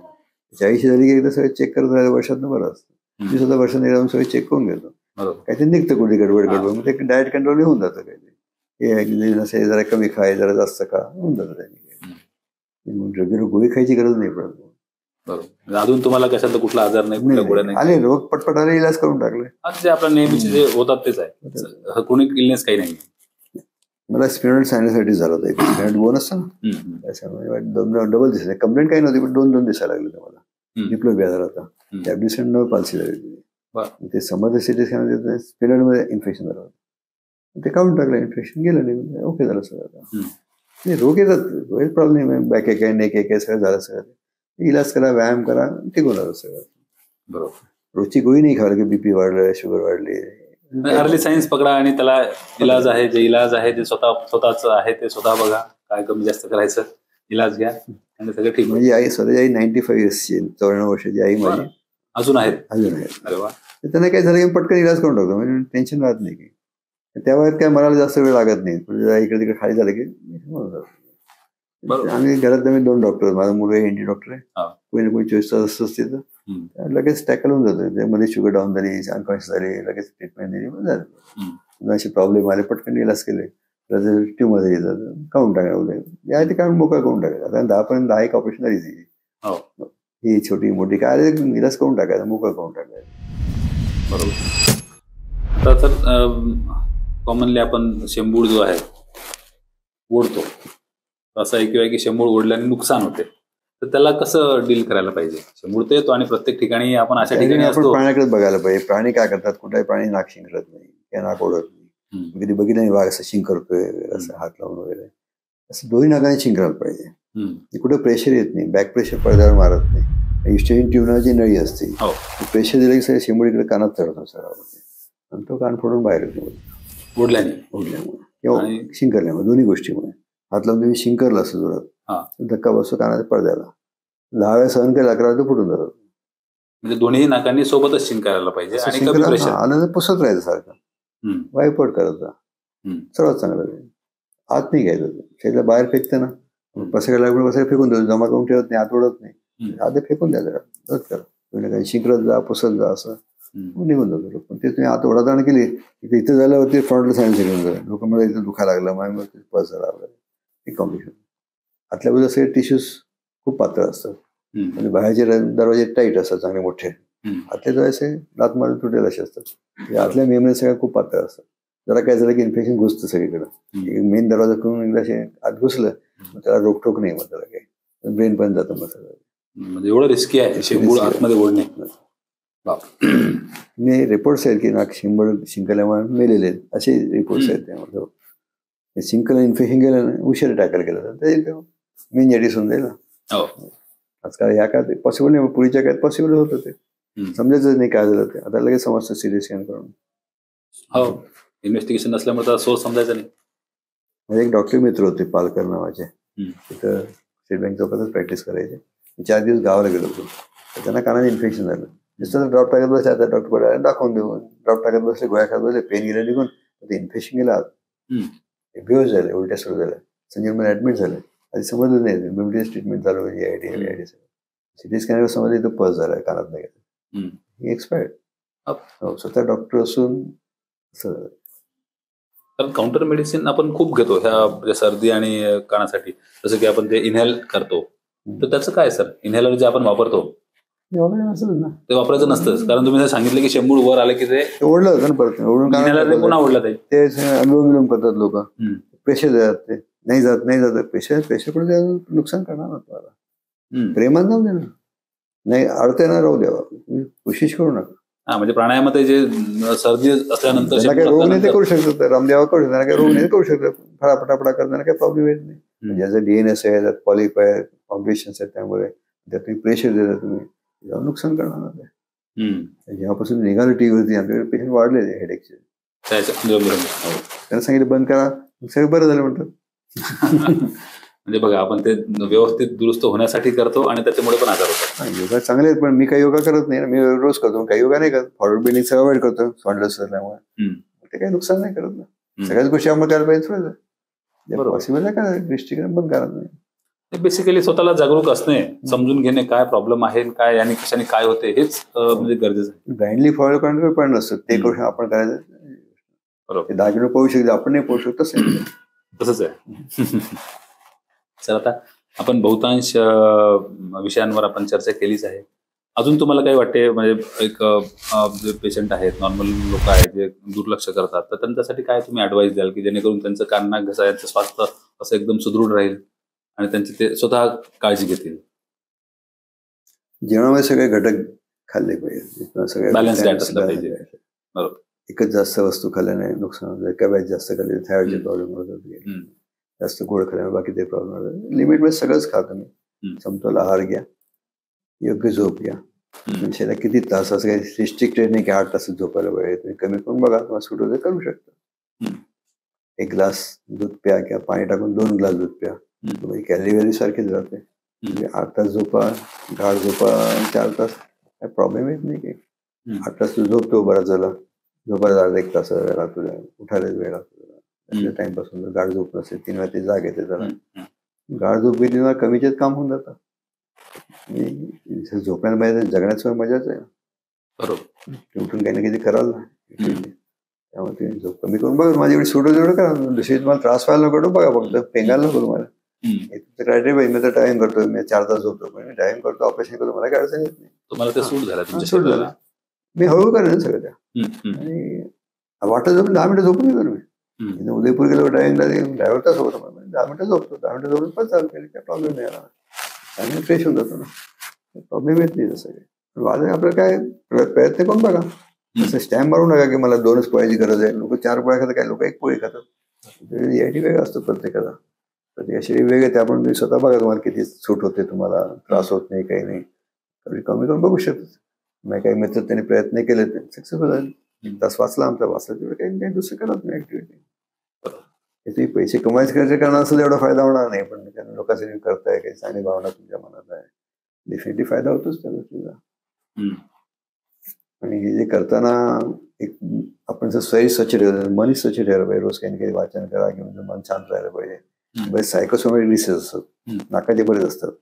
40 झाली की एकदा सगळं चेक करत राहिलं, वर्षातनं बरं असतं, 20 वर्षाने जाऊन सगळं चेक करून घेतो, काहीतरी निघतं कुठे गडबड, मग ते डाएट कंट्रोल होऊन जातं, काही नसे जरा कमी खाय, जरा जास्त खा, होऊन जातं त्यांनी, रेग्युलर गोळी खायची गरज नाही पडत. बरोबर. अजून तुम्हाला कशाचा कुठला आजार नाही, कुठल्या गोळ्या नाही आले, रोग पटपट आले, इलाज करून टाकले, जे आपल्या नेहमीचे जे होतात तेच आहे, क्रोनिक इलनेस काही नाही. मला स्पिनॉइड सायनसायटिस झाला होता, स्पिनॉइड बोन असतं ना, त्याच्यामुळे डबल दिसायला, कंप्लेंट काही नव्हती, पण 2 दिसायला लागले मला, डिप्लोबिया झाला होता, ऍब्ड्युसेंट नर्व्ह पाल्सी झाली, ते समजलं सिटी स्कॅन स्पिनडमध्ये इन्फेक्शन झालं होतं. ते काढून टाकलं, इन्फेक्शन गेलं नाही, ओके झालं सगळं. ते रोग येतात, काही प्रॉब्लेम आहे, बॅक एक आहे, नेक एक आहे, सगळं झालं सगळं. इलाज करा, व्यायाम करा, टिकून झालं सगळं. बरोबर. रोजची गोळी नाही खावं की बीपी वाढलं, शुगर वाढली. अर्ली सायन्स पकडा आणि त्याला इलाज आहे, जे इलाज आहे ते स्वतःच आहे ते स्वतः बघा, काय कमी जास्त करायचं, इलाज घ्या आणि सगळं ठीक. म्हणजे आई स्वतःची आई 95 इयर्सची, 94 वर्षाची आई माझी अजून आहेत. अरे वा. त्यांना काय झालं की पटकन इलाज करून टाकतो, म्हणजे टेन्शन राहत नाही की. त्या वयात काय मराला जास्त वेळ लागत नाही, इकडे तिकडे खाली झालं की. आम्ही घरात आम्ही 2 डॉक्टर, माझा मुलगा एनडी डॉक्टर आहे, कोणी ना कोणी 24 तास असतंच तिथं. लगेच टॅकल होऊन जातो. त्यामध्ये शुगर डाऊन झाली, अनकॉन्शियस झाली, लगेच ट्रीटमेंट दिली, झालं. असे प्रॉब्लेम आले, पटकन इलाज केले, ट्यूमर झाली तर काढून टाकलं, या ते काढून मोकळं करून टाकायचं. आता 10 एक ऑपरेशन झाली ही छोटी मोठी काय इलाज करून टाकायचं, मोकळं करून टाकायचं. बरोबर. आता तर कॉमनली आपण शेंबूड जो आहे ओढतो, असं ऐकूया की शेंबूड ओढल्याने नुकसान होते, तर त्याला कसं डील करायला पाहिजे? शेंबूड तर येतो आणि प्रत्येक ठिकाणी आपण अशा ठिकाणी आपण प्राण्याकडे बघायला पाहिजे. प्राणी काय करतात, कुठलाही प्राणी नाक शिंकरत नाही किंवा नाक ओढत नाही. कधी बघितलं नाही वाघ असं शिंकरतोय, असं हात लावून वगैरे, असं दोन्ही नाकाने शिंकरायला पाहिजे. कुठं प्रेशर येत नाही, बॅक प्रेशर पडद्यावर मारत नाही. इस्टेशन ट्यूबची नळी असते, प्रेशर दिलं की सगळं शेंबूड इकडे कानात चढतो सगळा, आणि तो कान फोडून बाहेर येतो ओढल्यामुळे किंवा शिंकरल्यामुळे, दोन्ही गोष्टीमुळे. हात लावून तुम्ही शिंकरला असं जोरात, धक्का बसतो कानाच्या पडद्याला, 10 वेळा सहन केला, 11 वेळा फुटून जातो. म्हणजे दोन्ही नाकांनी सोबतच शिंकायला पाहिजे आणि आनंद पुसत राहायचं सारखं, वायपट करायचा, सर्वात चांगलं. आत नाही घ्यायचं, शरीराला बाहेर फेकतं ना, पसरायला लागून पसरा फेकून द्यायचं, जमा करून ठेवत नाही, आत ओढत नाही, आधी फेकून द्यायचं, करा शिंकरत जा, पुसत जा, असं निघून जातो. पण ते तुम्ही आत ओढाताण केली, इथं झाल्यावरती फ्रंटला सायन्स घेऊन जाईल, लोक मला इथं दुखायला लागलं, मग पस झाला वगैरे, हे कॉम्प्लिकेशन. आतल्या बाजूला सगळे टिश्यूज खूप पातळ असतात, म्हणजे बाहेरचे दरवाजे टाईट असतात, चांगले मोठे. आतले दरवाजे लात मारून तुटेल असे असतात. आतल्या मेमरी सगळ्या खूप पातळ असतात. जरा काय झालं की इन्फेक्शन घुसतं सगळीकडं. मेन दरवाजा करून एकदा असे आत घुसलं, मग त्याला रोकटोक नाही, मग त्याला काही ब्रेन पण जातं मग सगळं. म्हणजे एवढं रिस्की आहे शेंबूड आतमध्ये ओढणे. मी रिपोर्ट्स आहेत की नाक शिंकल्यामुळे मेलेले आहेत, असे रिपोर्ट्स आहेत. त्यामध्ये शिंकला इन्फेक्शन गेलं ना, उशीर टॅकल केलं तर मेंजायटिस होऊन जाईल ना. आजकाल ह्या काळात पॉसिबल नाही, पूर्वीच्या काळात पॉसिबल होतं, ते समजायचं नाही काय झालं ते. आता लगेच समजतं सिटी स्कॅन करून. इन्व्हेस्टिगेशन नसल्यामुळे त्याला सोर्स समजायचं नाही. माझे एक डॉक्टर मित्र होते, पालकर नावाचे, तिथं स्टेट बँक चौकातच प्रॅक्टिस करायचे. 4 दिवस गावाला गेलो होतो, तर त्यांना कानाने इन्फेक्शन झालं. नुसतं ड्रॉप टाकत बसले, आता डॉक्टर दाखवून देऊ, ड्रॉप टाकत बसले, गोळ्या खात बसले, पेन गेलं निघून, ते इन्फेक्शन गेलं आत, बेहोश झाले, उलट्या सुरू झाल्या, संजीवमध्ये ऍडमिट झाले. आधी समजलं नाही, बिमटीज ट्रीटमेंट चालू होती, आयडी सिटी स्कॅनर समजलं, इथं पस झाला कानात नाही, ही एक्सपायर्ड. स्वतः डॉक्टर असून असं झालं. कारण काउंटर मेडिसिन आपण खूप घेतो ह्या सर्दी आणि कानासाठी, जसं की आपण ते इनहेल करतो, तर त्याचं काय सर? इनहेलर जे आपण वापरतो ते वापरायचं नसतंच, कारण तुम्ही सांगितलं की शेंबूड वर आलं की ते ओढलं होतं ना, परत ओढून पुन्हा ओढलं जाईल. ते अनुलोम विलोम करतात लोक, प्रेशर देतात, ते नाही जात प्रेशर पण नुकसान करणार ना तुम्हाला. प्रेमान जाऊ दे ना, नाही अडते ना, राहू द्यावा, कोशिश करू नका. म्हणजे प्राणायामामध्ये जे सर्दी असल्यानंतर काही रोग नाही ते करू शकतात, रामदेवा करू शकतात, काही रोग नाही करू शकतात, फटाफटा करताना काही प्रॉब्लेम येत नाही. ज्याचं डीएनएस आहे, त्यात पॉलिप आहे, कॉम्प्लिकेशन्स आहेत, त्यामुळे त्यात तुम्ही प्रेशर देता, तुम्ही नुकसान करणार ना ते. जेव्हापासून निघालं टीव्हीवरती, आमच्याकडे पेशंट वाढले हेडेकचे, त्यांना सांगितलं बंद करा, सगळं बरं झालं म्हणतात. म्हणजे बघा, आपण ते व्यवस्थित दुरुस्त होण्यासाठी करतो आणि त्याच्यामुळे पण आजार होतात. योगा चांगले आहेत, पण मी काही योगा करत नाही, मी रोज करतो, काही योगा नाही करत. फॉरवर्ड बेंडिंग अवॉइड करतो, स्पॉन्डिलोसिस असल्यामुळे ते काही नुकसान नाही करत ना. सगळ्याच गोष्टी आपण करायला पाहिजे, थोडं पॉसिबल आहे का दृष्टीकडे बंद करत नाही. बेसिकली स्वतःला जागरूक असणे, समजून घेणे, काय प्रॉब्लेम आहे, काय आणि कशाने काय होते, हेच म्हणजे गरजेचं आहे. ब्लाइंडली फॉलो करण्याचं पण नसतं, ते करू आपण करायचं. बरोबर, 10 किलो पळू शकतो, आपण नाही पळू शकतो, तसंच आहे. सर, आता आपण बहुतांश विषयांवर आपण चर्चा केलीच आहे. अजून तुम्हाला काय वाटते, म्हणजे एक जे पेशंट आहेत, नॉर्मल लोक आहेत जे दुर्लक्ष करतात, तर त्यांच्यासाठी काय तुम्ही ऍडवाइस द्याल की जेणेकरून त्यांचं कान नाक घसा यांचं स्वास्थ्य असं एकदम सुदृढ राहील आणि त्यांची ते स्वतः काळजी घेतील? जेवणामध्ये सगळे घटक खाल्ले पाहिजे. सगळ्या बॅलन्स डाएट असलं पाहिजे. बरोबर. एकच जास्त वस्तू खाल्ल्याने नुकसान होतं. कॅबेज जास्त खाल्ले थायरॉइडचे प्रॉब्लेम होतात. जास्त गोड खाल्ल्याने बाकीचे प्रॉब्लेम होतात. लिमिटमध्ये सगळंच खा तुम्ही. समतोल आहार घ्या, योग्य झोप घ्या. शरीरात किती तास असं काही रिस्ट्रिक्टेड नाही की 8 तास झोपायला पाहिजे. तुम्ही कमी करून बघा, तुम्हाला सूट होते करू शकता. 1 ग्लास दूध प्या किंवा पाणी टाकून 2 ग्लास दूध प्या. तुम्ही कॅलरी व्हॅल्यू सारखीच राहते. म्हणजे 8 तास झोपा, गाढ झोपा, 4 तास काय प्रॉब्लेम येत नाही. की 8 तास तू झोपतो बराच झाला, झोपायला अर्धा 1 तास वेळ लागतो, उठायलाच वेळ लागतो. टाइमपासून गाढ झोप नसते, 3 वेळा ते जाग येते. जरा गाढ झोप घेतली तुम्हाला कमीच्यात काम होऊन जातं. झोपण्याला पाहिजे, जगण्याचं मजाच आहे. बरोबर. उठून काही ना काही कराल ना. त्यामुळे तुम्ही झोप कमी करून बघा. माझ्याकडे सुटो जेवढं करा. दुसरी तुम्हाला त्रास व्हायला नको बघा, फक्त पेंगायला नको तुम्हाला. तुमचं क्रायटेरिया पाहिजे. मी तर ड्रायव्हिंग करतो, मी 4 तास झोपतो, पण मी ड्रायव्हिंग करतो, ऑपरेशन करतो, मला काय अडचण येत नाही. तुम्हाला ते सूट झालं, सूट झालं. मी हळूहळू करेन सगळं त्या. आणि वाटत झोपून 10 मिनिटं झोपून येतो मी. उदयपूर गेलो ड्रायव्हिंगला, ड्रायव्हर तास होतो, 10 मिनिटं झोपतो. 10 मिनिटं झोपून पण चालू केली, काय प्रॉब्लेम नाही आला. आणि फ्रेश होऊन जातो ना, प्रॉब्लेम येत नाही. तसं काही आपलं काय प्रयत्न करून बघा. असं स्टॅम्प मारू नका की मला 2च पोळ्याची गरज आहे. लोक 4 पोळ्या खातात, काय लोक 1 पोळी खातात. याठी वेगळा असतो प्रत्येकाचा. प्रत्येक शरीर वेगळे, त्यामुळे तुम्ही स्वतः बघा तुम्हाला किती सूट होते, तुम्हाला त्रास होत नाही, काही नाही. कमी करून बघू शकतो. मी काही मित्र त्यांनी प्रयत्न केले, ते सक्सेसफुल झाले. 1 तास वाचला आमचा, वाचला तेवढं काही दुसरं करत नाही ऍक्टिव्हिटी. तुम्ही पैसे कमायचे खर्च करणार असेल एवढा फायदा होणार नाही, पण कारण लोकांसाठी करताय, काही चांगली भावना तुमच्या मनात आहे, डेफिनेटली फायदा होतोच त्या गोष्टीचा. आणि हे जे करताना एक आपण जर शरीर स्वच्छ ठेवलं, मनही स्वच्छ ठेवायला पाहिजे. रोज काही ना काही वाचन करा किंवा मन शांत राहायला पाहिजे. बरेच सायकोसोमॅटिक डिसीज असतात, नाकाचे बरेच असतात.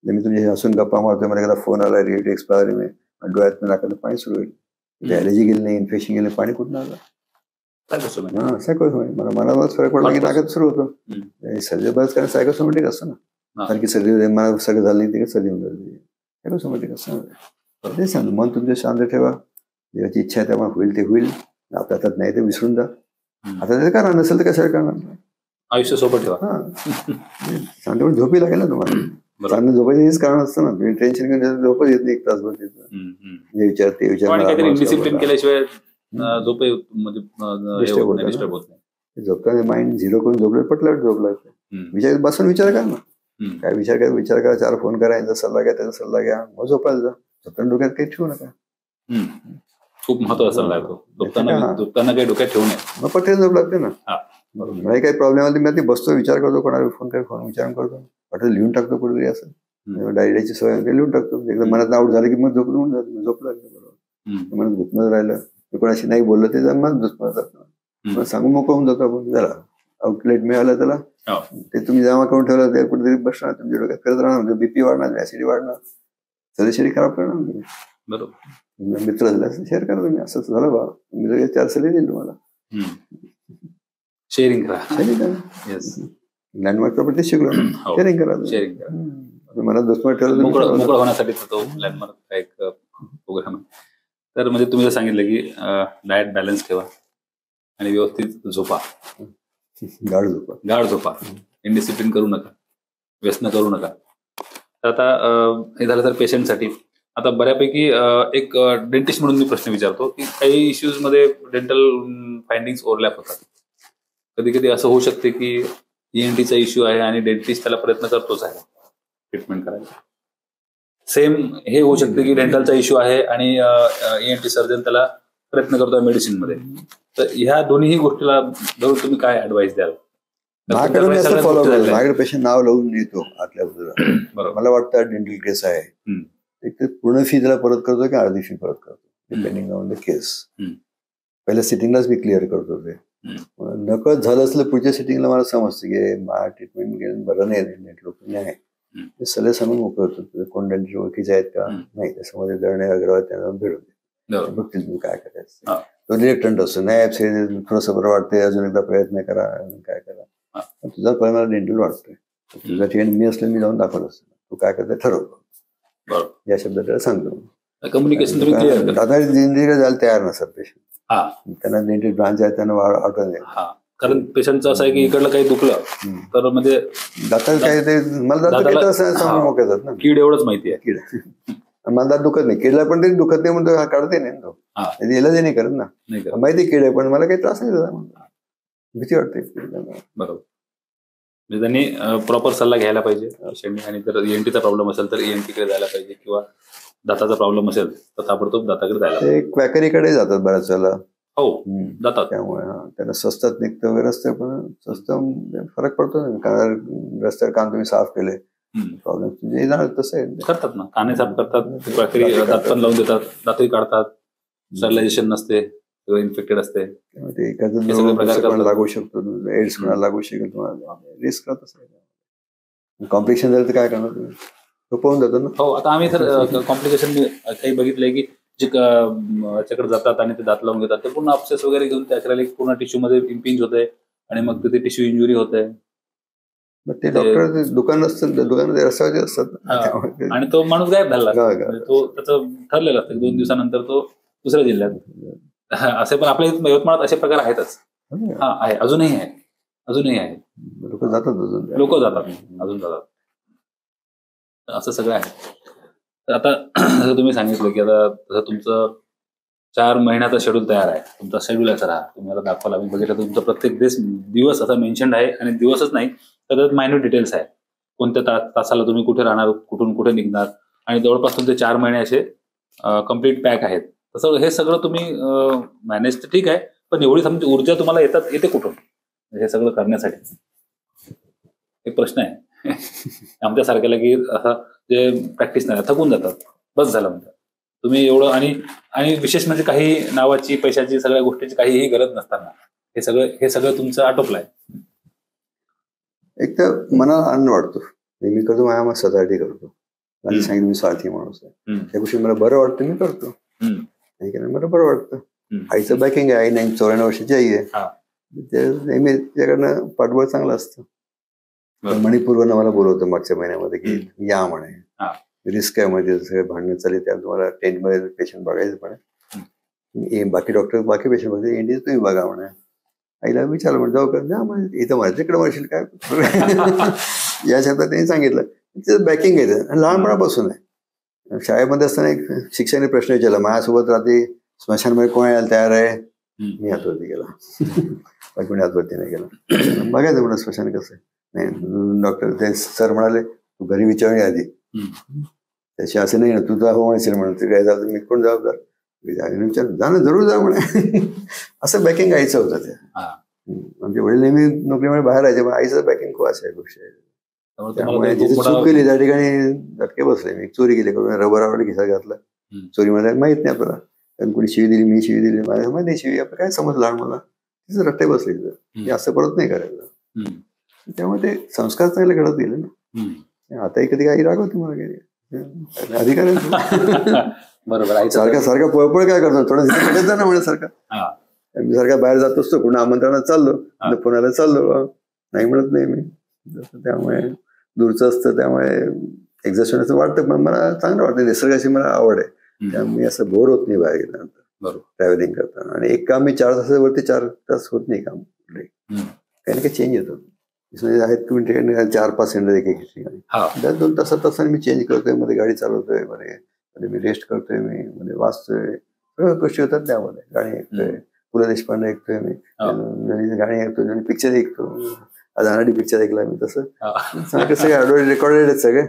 मी तुमचे हसून गप्पा मारतोय, मला एखादा फोन आला, रिलेटिव्ह एक्सपायर, मी डोळ्यात नाकात पाणी सुरू होईल. ॲलर्जी गेली नाही, इन्फेक्शन गेले, पाणी कुठून आलं? सायकोसोमॅटिक. मला मनालाच फरक पडला की नाकात सुरू होतं. सर्दी बरंच कारण सायकोसोमॅटिक असतं ना. कारण की सर्दी मला सगळं झालं नाही, ते सर्दी होऊन जाते. सायकोसोमॅटिक असतं. ते सांगतो, मन तुमचं शांत ठेवा. देवाची इच्छा आहे त्यामुळे होईल ते होईल. आपल्या हातात नाही ते विसरून जा. आता ते करा, नसेल तर कशाला करणार? आयुष्य सोबत ठेवा. शांतपणे झोपी लागेल ना तुम्हाला. चांगलं झोपायचं हेच कारण असतं ना. तुम्ही टेन्शन घेऊन झोपच येत नाही 1 तासभर. हे विचार ते विचार, डिसिप्लिन केल्याशिवाय झोप डिस्टर्ब होत नाही. झोपताना माइंड 0 करून झोपलं, पटलं झोप लागते. विचार बसून विचार करा ना. काय विचार करा, 4 फोन करा, यांचा सल्ला घ्या, त्याचा सल्ला घ्या, मग झोपायला जा. झोपताना डोक्यात काही ठेवू नका. खूप महत्वाचा सल्ला आहे तो. झोपताना काही डोक्यात ठेवू नये, मग पटकन झोप लागते ना. मला काही प्रॉब्लेम आला, मी बसतो, विचार करतो, कोणाला फोन विचार करतो, वाटतं लिहून टाकतो कुठेतरी. असं डायरीची सवय लिहून टाकतो. एकदा मनात आउट झालं की मग झोपून जातो. झोप लागते बरोबर. मनात घुटमत राहिलं, कोणाशी नाही बोललं ते मन दुसमत जातं. मग सांगून मोकळं होऊन जातो आपण. जरा आउटलेट मिळालं त्याला, ते तुम्ही जमा करून ठेवलं, ते कुठेतरी बसणार, तुमच्या डोक्यात करत राहणार. बीपी वाढणार, ऍसिडी वाढणार, सगळं शरीर खराब करणार तुम्ही. बरोबर. मित्र झालं शेअर करा तुम्ही, असं झालं बा, मी 4 सल्ले देईल तुम्हाला. शेअरिंग करा. लँडमार्क प्रॉपर्टी शिकलो, शेअरिंग करा. मला दुसमत ठेवलं, मोकळं होण्यासाठी तो लँडमार्क एक प्रोग्राम आहे. तर म्हणजे तुम्ही सांगितलं की डाएट बॅलन्स ठेवा आणि व्यवस्थित झोपा, गाढ झोपा, इनडिसिप्लिन करू नका, व्यसन करू नका. तर आता हे झालं तर पेशंटसाठी. आता बऱ्यापैकी एक डेंटिस्ट म्हणून मी प्रश्न विचारतो की काही इश्यूज मध्ये डेंटल फाइंडिंग्स ओव्हरलॅप होतात. कधी कधी असं होऊ शकते की ENTचा इश्यू आहे आणि डेंटिस्ट त्याला प्रयत्न करतोच आहे ट्रीटमेंट करायला. सेम हे होऊ शकते की डेंटलचा इश्यू आहे आणि ENT सर्जन त्याला प्रयत्न करतोय मेडिसिन मध्ये. तर ह्या दोन्ही गोष्टीला धरून तुम्ही काय ऍडवाइस द्याल? माझ्याकडे पेशंट नाव लावून येतो आतल्या बाजूला, मला वाटतं डेंटल केस आहे, एक तर पूर्ण फी त्याला परत करतो की अर्धी फी परत करतो, डिपेंडिंग ऑन द केस. पहिल्या सिटिंगलाच मी क्लिअर करतो. ते नकळत झालं असलं पुढच्या सिटिंगला मला समजतं की मला ट्रीटमेंट घेऊन बरं नाही, नेट लोक आहे, ते सगळे सांगून मोकळ होतो. कोण डेंटल ओळखीचे आहेत का नाही, त्याच्यामध्ये दळणे वगैरे त्यांना भेटून बघतील तुम्ही काय करायचं. तो रिलेक्टंट असतो, नाही थोडंसं बरं वाटतंय, अजून एकदा प्रयत्न करा, काय करा. तुझा परिणाम डेंटल वाटतोय, तुझ्या ठिकाणी मी असलं मी जाऊन दाखवत असतो, तू काय करते ठरवतो, या शब्दात त्याला सांगतो. कम्युनिकेशन दादा जिंदगीला जायला तयार नसतात पेशंट. त्यांना डेंटल ब्रांच आहे, त्यांना आठवण आहे. कारण पेशंटचं असं आहे की इकडलं काही दुखलं तर म्हणजे दातात काय ते मला दात सांगून मोकळतात ना, कीड एवढंच माहिती आहे. कीड मला दात दुखत नाही, किडला पण तरी दुखत नाही म्हणतो, काढते नाही तो, इलाज नाही करत ना, माहिती किड आहे पण मला काही त्रास नाही झाला, भीती वाटते. बरोबर, म्हणजे त्यांनी प्रॉपर सल्ला घ्यायला पाहिजे पेशंटने, आणि जर ENTचा प्रॉब्लेम असेल तर ENTकडे जायला पाहिजे, किंवा दाताचा प्रॉब्लेम असेल तर ताबडतोब दाताकडे जायला पाहिजे. क्वॅकरीकडे जातात बऱ्याच वेळेला. हो जातात, त्यामुळे त्यांना स्वस्तात निघतं वगैरे असतं, पण स्वस्त फरक पडतो ना, कारण रस्त्यावर कान तुम्ही साफ केले, प्रॉब्लेम तसं आहे. करतात ना, काने साफ करतात, क्वॅकरी दात पण लावून देतात, दातही काढतात, स्टरलायझेशन नसते, इन्फेक्टेड असते, लागू शकतो, एड्स कोणाला लागू शकेल, तुम्हाला रिस्क राहत असेल. कॉम्प्लिकेशन झालं तर काय करणार तुम्ही, पाहून जातो ना. हो, आता आम्ही तर कॉम्प्लिकेशन काही बघितलंय की जे त्याच्याकडे जातात आणि ते दात लावून घेतात, ते पूर्ण अपसेस वगैरे घेऊन त्या पूर्ण टिश्यू मध्ये इम्पिंज होते आणि मग तिथे टिश्यू इंजुरी होते. ते डॉक्टर दुकान असतात, दुकानात रस्त्यावरचे असतात, आणि तो माणूस गायब झाला, तो त्याचं ठरलेलं असतं 2 दिवसानंतर तो दुसऱ्या जिल्ह्यात. असे पण आपल्या यवतमाळात असे प्रकार आहेतच. हा आहे, अजूनही आहे. लोक जातात अजून जातात, असं सगळं आहे. तर आता जसं तुम्ही सांगितलं की आता जसं तुमचं 4 महिन्याचा शेड्यूल तयार आहे, तुमचा शेड्यूल आहे सर, हा तुम्हाला दाखवायला मी बघितलं, तुमचा प्रत्येक दिवस असा मेन्शन्ड आहे, आणि दिवसच नाही तर त्यात मायन्यूट डिटेल्स आहे, कोणत्या तासाला तुम्ही कुठे राहणार, कुठून कुठे निघणार, आणि जवळपास तुमचे 4 महिने असे कम्प्लीट पॅक आहेत. तसं हे सगळं तुम्ही मॅनेज तर ठीक आहे, पण एवढी समजा ऊर्जा तुम्हाला येते कुठून हे सगळं करण्यासाठी, एक प्रश्न आहे आमच्यासारख्याला, की असं जे प्रॅक्टिस नाही थकून जातात, बस झालं म्हणतात तुम्ही एवढं, आणि विशेष म्हणजे काही नावाची, पैशाची, सगळ्या गोष्टीची काहीही गरज नसताना हे सगळं तुमचं आटोपलं आहे. एक तर मनाला आनंद वाटतो, मी करतो, माझ्या स्वतःसाठी करतो, माझी सांगितलं मी स्वार्थी माणूस आहे, त्या गोष्टी मला बरं वाटतं, मी करतो, मला बरं वाटतं. आईचं बॅकिंग आहे, आई 94 वर्षाची आई आहे, नेहमी त्याच्याकडनं पाठबळ चांगलं असतं. मणिपूरवरनं मला बोलवतं मागच्या महिन्यामध्ये की या म्हणे, रिस्क आहे मध्ये, सगळे भांडणं चालले, त्या तुम्हाला टेंटमध्ये पेशंट बघायचं म्हणे, बाकी डॉक्टर बाकी पेशंट बघते, इंडियन तुम्ही बघा म्हणे. आईला विचारलं म्हणजे जाऊ का, जा म्हणे, इथं माझ्या तिकडे म्हणशील काय या शब्दात त्यांनी सांगितलं. तिचं बॅकिंग आहे, आणि लहानपणापासून आहे. शाळेमध्ये असताना एक शिक्षकाने प्रश्न विचारला, माझ्यासोबत रात्री स्मशानमध्ये कोण यायला तयार आहे, मी हातवरती गेला, बाकी कोणी हातवरती नाही गेला. बघायचं म्हणा स्मशान कसं आहे. नाही, डॉक्टर ते सर म्हणाले तू घरी विचारून आधी, त्याची असं नाही ना तुझा हो म्हणशील म्हणून काय झालं मी कोण जबाबदार, विचार जा ना, जरूर जा म्हणे. असं बॅकिंग आईचं होतं. ते आमचे वडील नेहमी नोकरीमुळे बाहेर राहायचे, पण आईचं बॅकिंग खूप अशा गोष्टी आहे. त्यामुळे जिथे चूक केली त्या ठिकाणी झटके बसले. मी चोरी केली, रबर आवडे खिसा घातला, चोरीमध्ये माहित नाही आपल्याला, कारण कोणी शिवी दिली, मी शिवी दिली, माझ्या माहिती शिवी, आपलं काय समज लहान मला, तिचं रट्टे बसले तिथं, असं परत नाही करायचं. त्यामुळे ते संस्कार चांगले घडत गेले ना. आताही कधी काही रागवते मला, काही अधिकार बरोबर, सारखा पळपळ काय करतो, थोडं तिथे जा ना म्हणे सारखा, मी सारखा बाहेर जात असतो, कुणा आमंत्रणात चाललो, पुण्याला चाललो, नाही म्हणत नाही मी. त्यामुळे दूरचं असतं, त्यामुळे एक्झॉस्ट होण्याचं वाटतं, पण मला चांगलं वाटतं, निसर्गाची मला आवड आहे, त्यामुळे मी असं बोर होत नाही बाहेर गेल्यानंतर ट्रॅव्हलिंग करताना. आणि एक काम मी 4 तासावरती 4 तास होत नाही काम, काही ना काही चेंज येतो. आहेत तुम्ही 4-5 सेंटर एक ठिकाणी, 2 तासाने मी चेंज करतोय, मध्ये गाडी चालवतोय, मध्ये मी रेस्ट करतोय, मी मध्ये वाचतोय, सगळ्या गोष्टी होतात त्यामध्ये. गाणी ऐकतोय, पु ल देशपांडे ऐकतोय मी, गाणी ऐकतोय, पिक्चर ऐकतो, आज अनाडी पिक्चर ऐकला मी. तसं सगळे रेकॉर्डेड आहेत, सगळे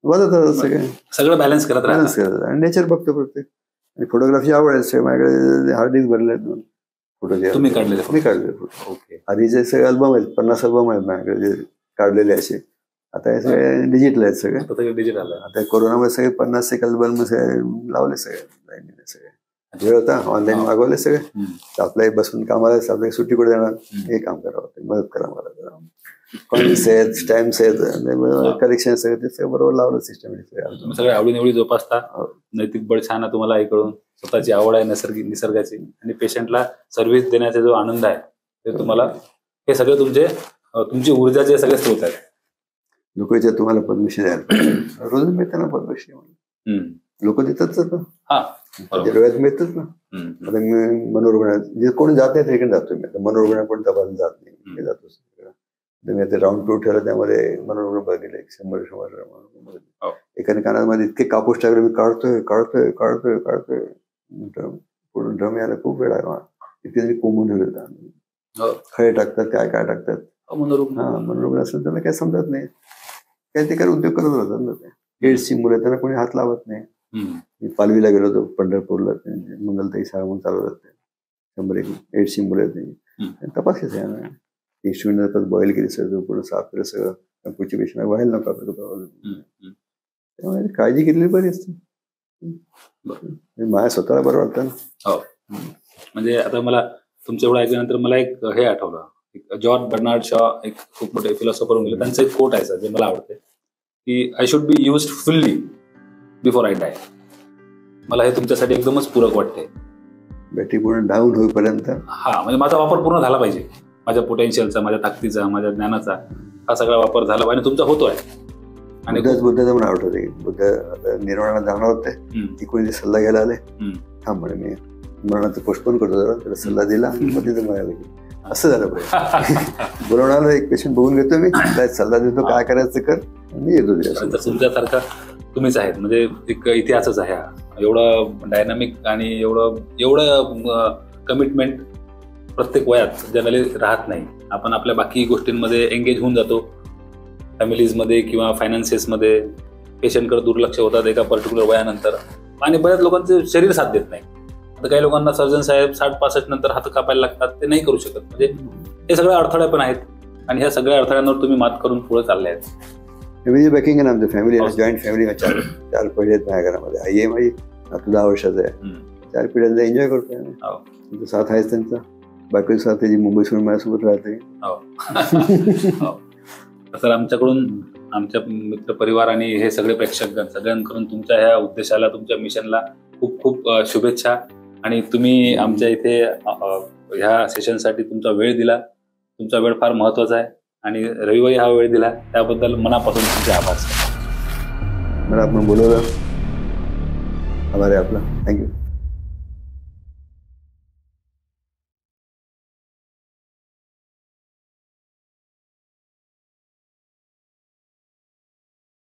बघत सगळं बॅलन्स करत आणि नेचर बघतो प्रत्येक. आणि फोटोग्राफी आवड आहे, माझ्याकडे हार्ड डिस्क भरले आहेत फोटो, मी काढले फोटो. आधीचे सगळे अल्बम आहेत, 50 अल्बम आहेत माझ्याकडे जे काढलेले असे. आता हे सगळे डिजिटल आहेत, सगळे डिजिटल. आता कोरोनामध्ये सगळे 50 अल्बम लावले, सगळे वेळ होता, ऑनलाईन मागवले सगळे. आपल्याही बसून कामाला, आपल्या सुट्टी कुठे देणार, हे काम करावं, मदत करा मला, कॉइन्स आहेत, स्टॅम्प्स आहेत, कलेक्शन सगळं, ते सगळं बरोबर लावलं सिस्टम. सगळे आवडीन एवढी जोपासता, नैतिक बळ छान आहे तुम्हाला ऐकडून, स्वतःची आवड आहे निसर्गाची, आणि पेशंटला सर्व्हिस देण्याचा जो आनंद आहे ते तुम्हाला, हे सगळे तुमची ऊर्जा जे सगळे स्रोत आहेत. लोकांच्या तुम्हाला पद्मश्री द्यायला रोज मिळताना पद्मश्री लोक देतातच ना, डोळ्यात मिळतच ना. आता मी मनोरुग्णात जे कोणी जात नाही तिकडे जातो, मी मनोरुग्णात पण तपासला जात नाही, जातो. मी आता राऊंड टूर ठेवला, त्यामध्ये मनोरुग्ण बघितले 100 मनोरुग्ण बघितले. एकाने कानामध्ये इतके कापूस टाकले, मी काढतोय काढतोय काढतोय काढतोय, पूर्ण ड्रम यायला खूप वेळ आहे. इतके कोंबून ठेवले, खळे टाकतात, काय काय टाकतात. मनोरुग्ण असेल त्यांना काय समजत नाही, काही ते काय उद्योग करत राहतात ना. ते एड्सची मुलं, त्यांना कोणी हात लावत नाही. मी पालवीला गेलो होतो पंढरपूरला, मंगलताई शाळा म्हणून चालवतात ते. 100 एड्सची मुलं तपासायचं आहे. इंस्ट्रुमेंट बॉईल केली, सगळं पूर्ण साफ केलं, सगळं पुढची पेशंट व्हायला नको. त्यामुळे काळजी घेतली बरी असते. माझ्या स्वतःला बरं वाटतं ना. म्हणजे आता मला तुमच्या एवढं ऐकल्यानंतर मला एक हे आठवलं, जॉर्ज बर्नार्ड शॉ एक खूप मोठे फिलॉसॉफर होऊन गेले. त्यांचं एक कोट आहे जे मला आवडते, की I should be used fully before I die. मला हे तुमच्यासाठी एकदमच पूरक वाटते. बॅटरी पूर्ण डाऊन होईपर्यंत, म्हणजे माझा वापर पूर्ण झाला पाहिजे. माझ्या पोटेन्शियलचा, माझ्या ताकदीचा, माझ्या ज्ञानाचा हा सगळा वापर झाला पाहिजे. तुमचा होतोय. आणि बुद्धाचं मला आठवतं, बुद्ध निर्वाणाला जाणार होते, तिकडे सल्ला घ्यायला आले. थांब म्हणे, मी मरणाचं पोस्टपोन करतो जरा, त्याला सल्ला दिला, मग तिथं म्हणायला की असं झालं पाहिजे. बोलवणारा एक पेशंट बघून घेतो, मी सल्ला देतो, काय करायचं कर, मी येतो. तुमच्यासारखा तुम्हीच आहेत. म्हणजे एक इतिहासच आहे हा. एवढं डायनामिक आणि एवढं कमिटमेंट प्रत्येक वयात जनरली राहत नाही. आपण आपल्या बाकी गोष्टींमध्ये एंगेज होऊन जातो, फॅमिलीजमध्ये किंवा फायनान्सेसमध्ये. पेशंटकडे दुर्लक्ष होतात एका पर्टिक्युलर वयानंतर, आणि बऱ्याच लोकांचे शरीर साथ देत नाही. आता काही लोकांना सर्जन साहेब 60-65 नंतर हात कापायला लागतात, ते नाही करू शकत. म्हणजे हे सगळे अडथळे पण आहेत, आणि ह्या सगळ्या अडथळ्यांवर तुम्ही मात करून पुढे चालले आहेत. फॅमिली बॅकिंग आहे ना, आमच्या फॅमिली जॉईंट फॅमिली. 4 पिढी आहेत माझ्या घरामध्ये. आई आहे माझी, आता 10 वर्षाचा आहे. 4 पिढ्यांचा एन्जॉय करतोय. तुमचं साथ आहेच त्यांचा. बाकी साथ त्याची मुंबई सोडून माझ्यासोबत राहते. तर आमच्याकडून, आमच्या मित्र परिवार आणि हे सगळे प्रेक्षक सगळ्यांकडून तुमच्या ह्या उद्देशाला, तुमच्या मिशनला खूप खूप शुभेच्छा. आणि तुम्ही आमच्या इथे ह्या सेशनसाठी तुमचा वेळ दिला. तुमचा वेळ फार महत्वाचा आहे, आणि रविवारी हा वेळ दिला त्याबद्दल मनापासून तुमचे आभार. मला आपण बोलवलं, आभार आहे आपला. थँक्यू.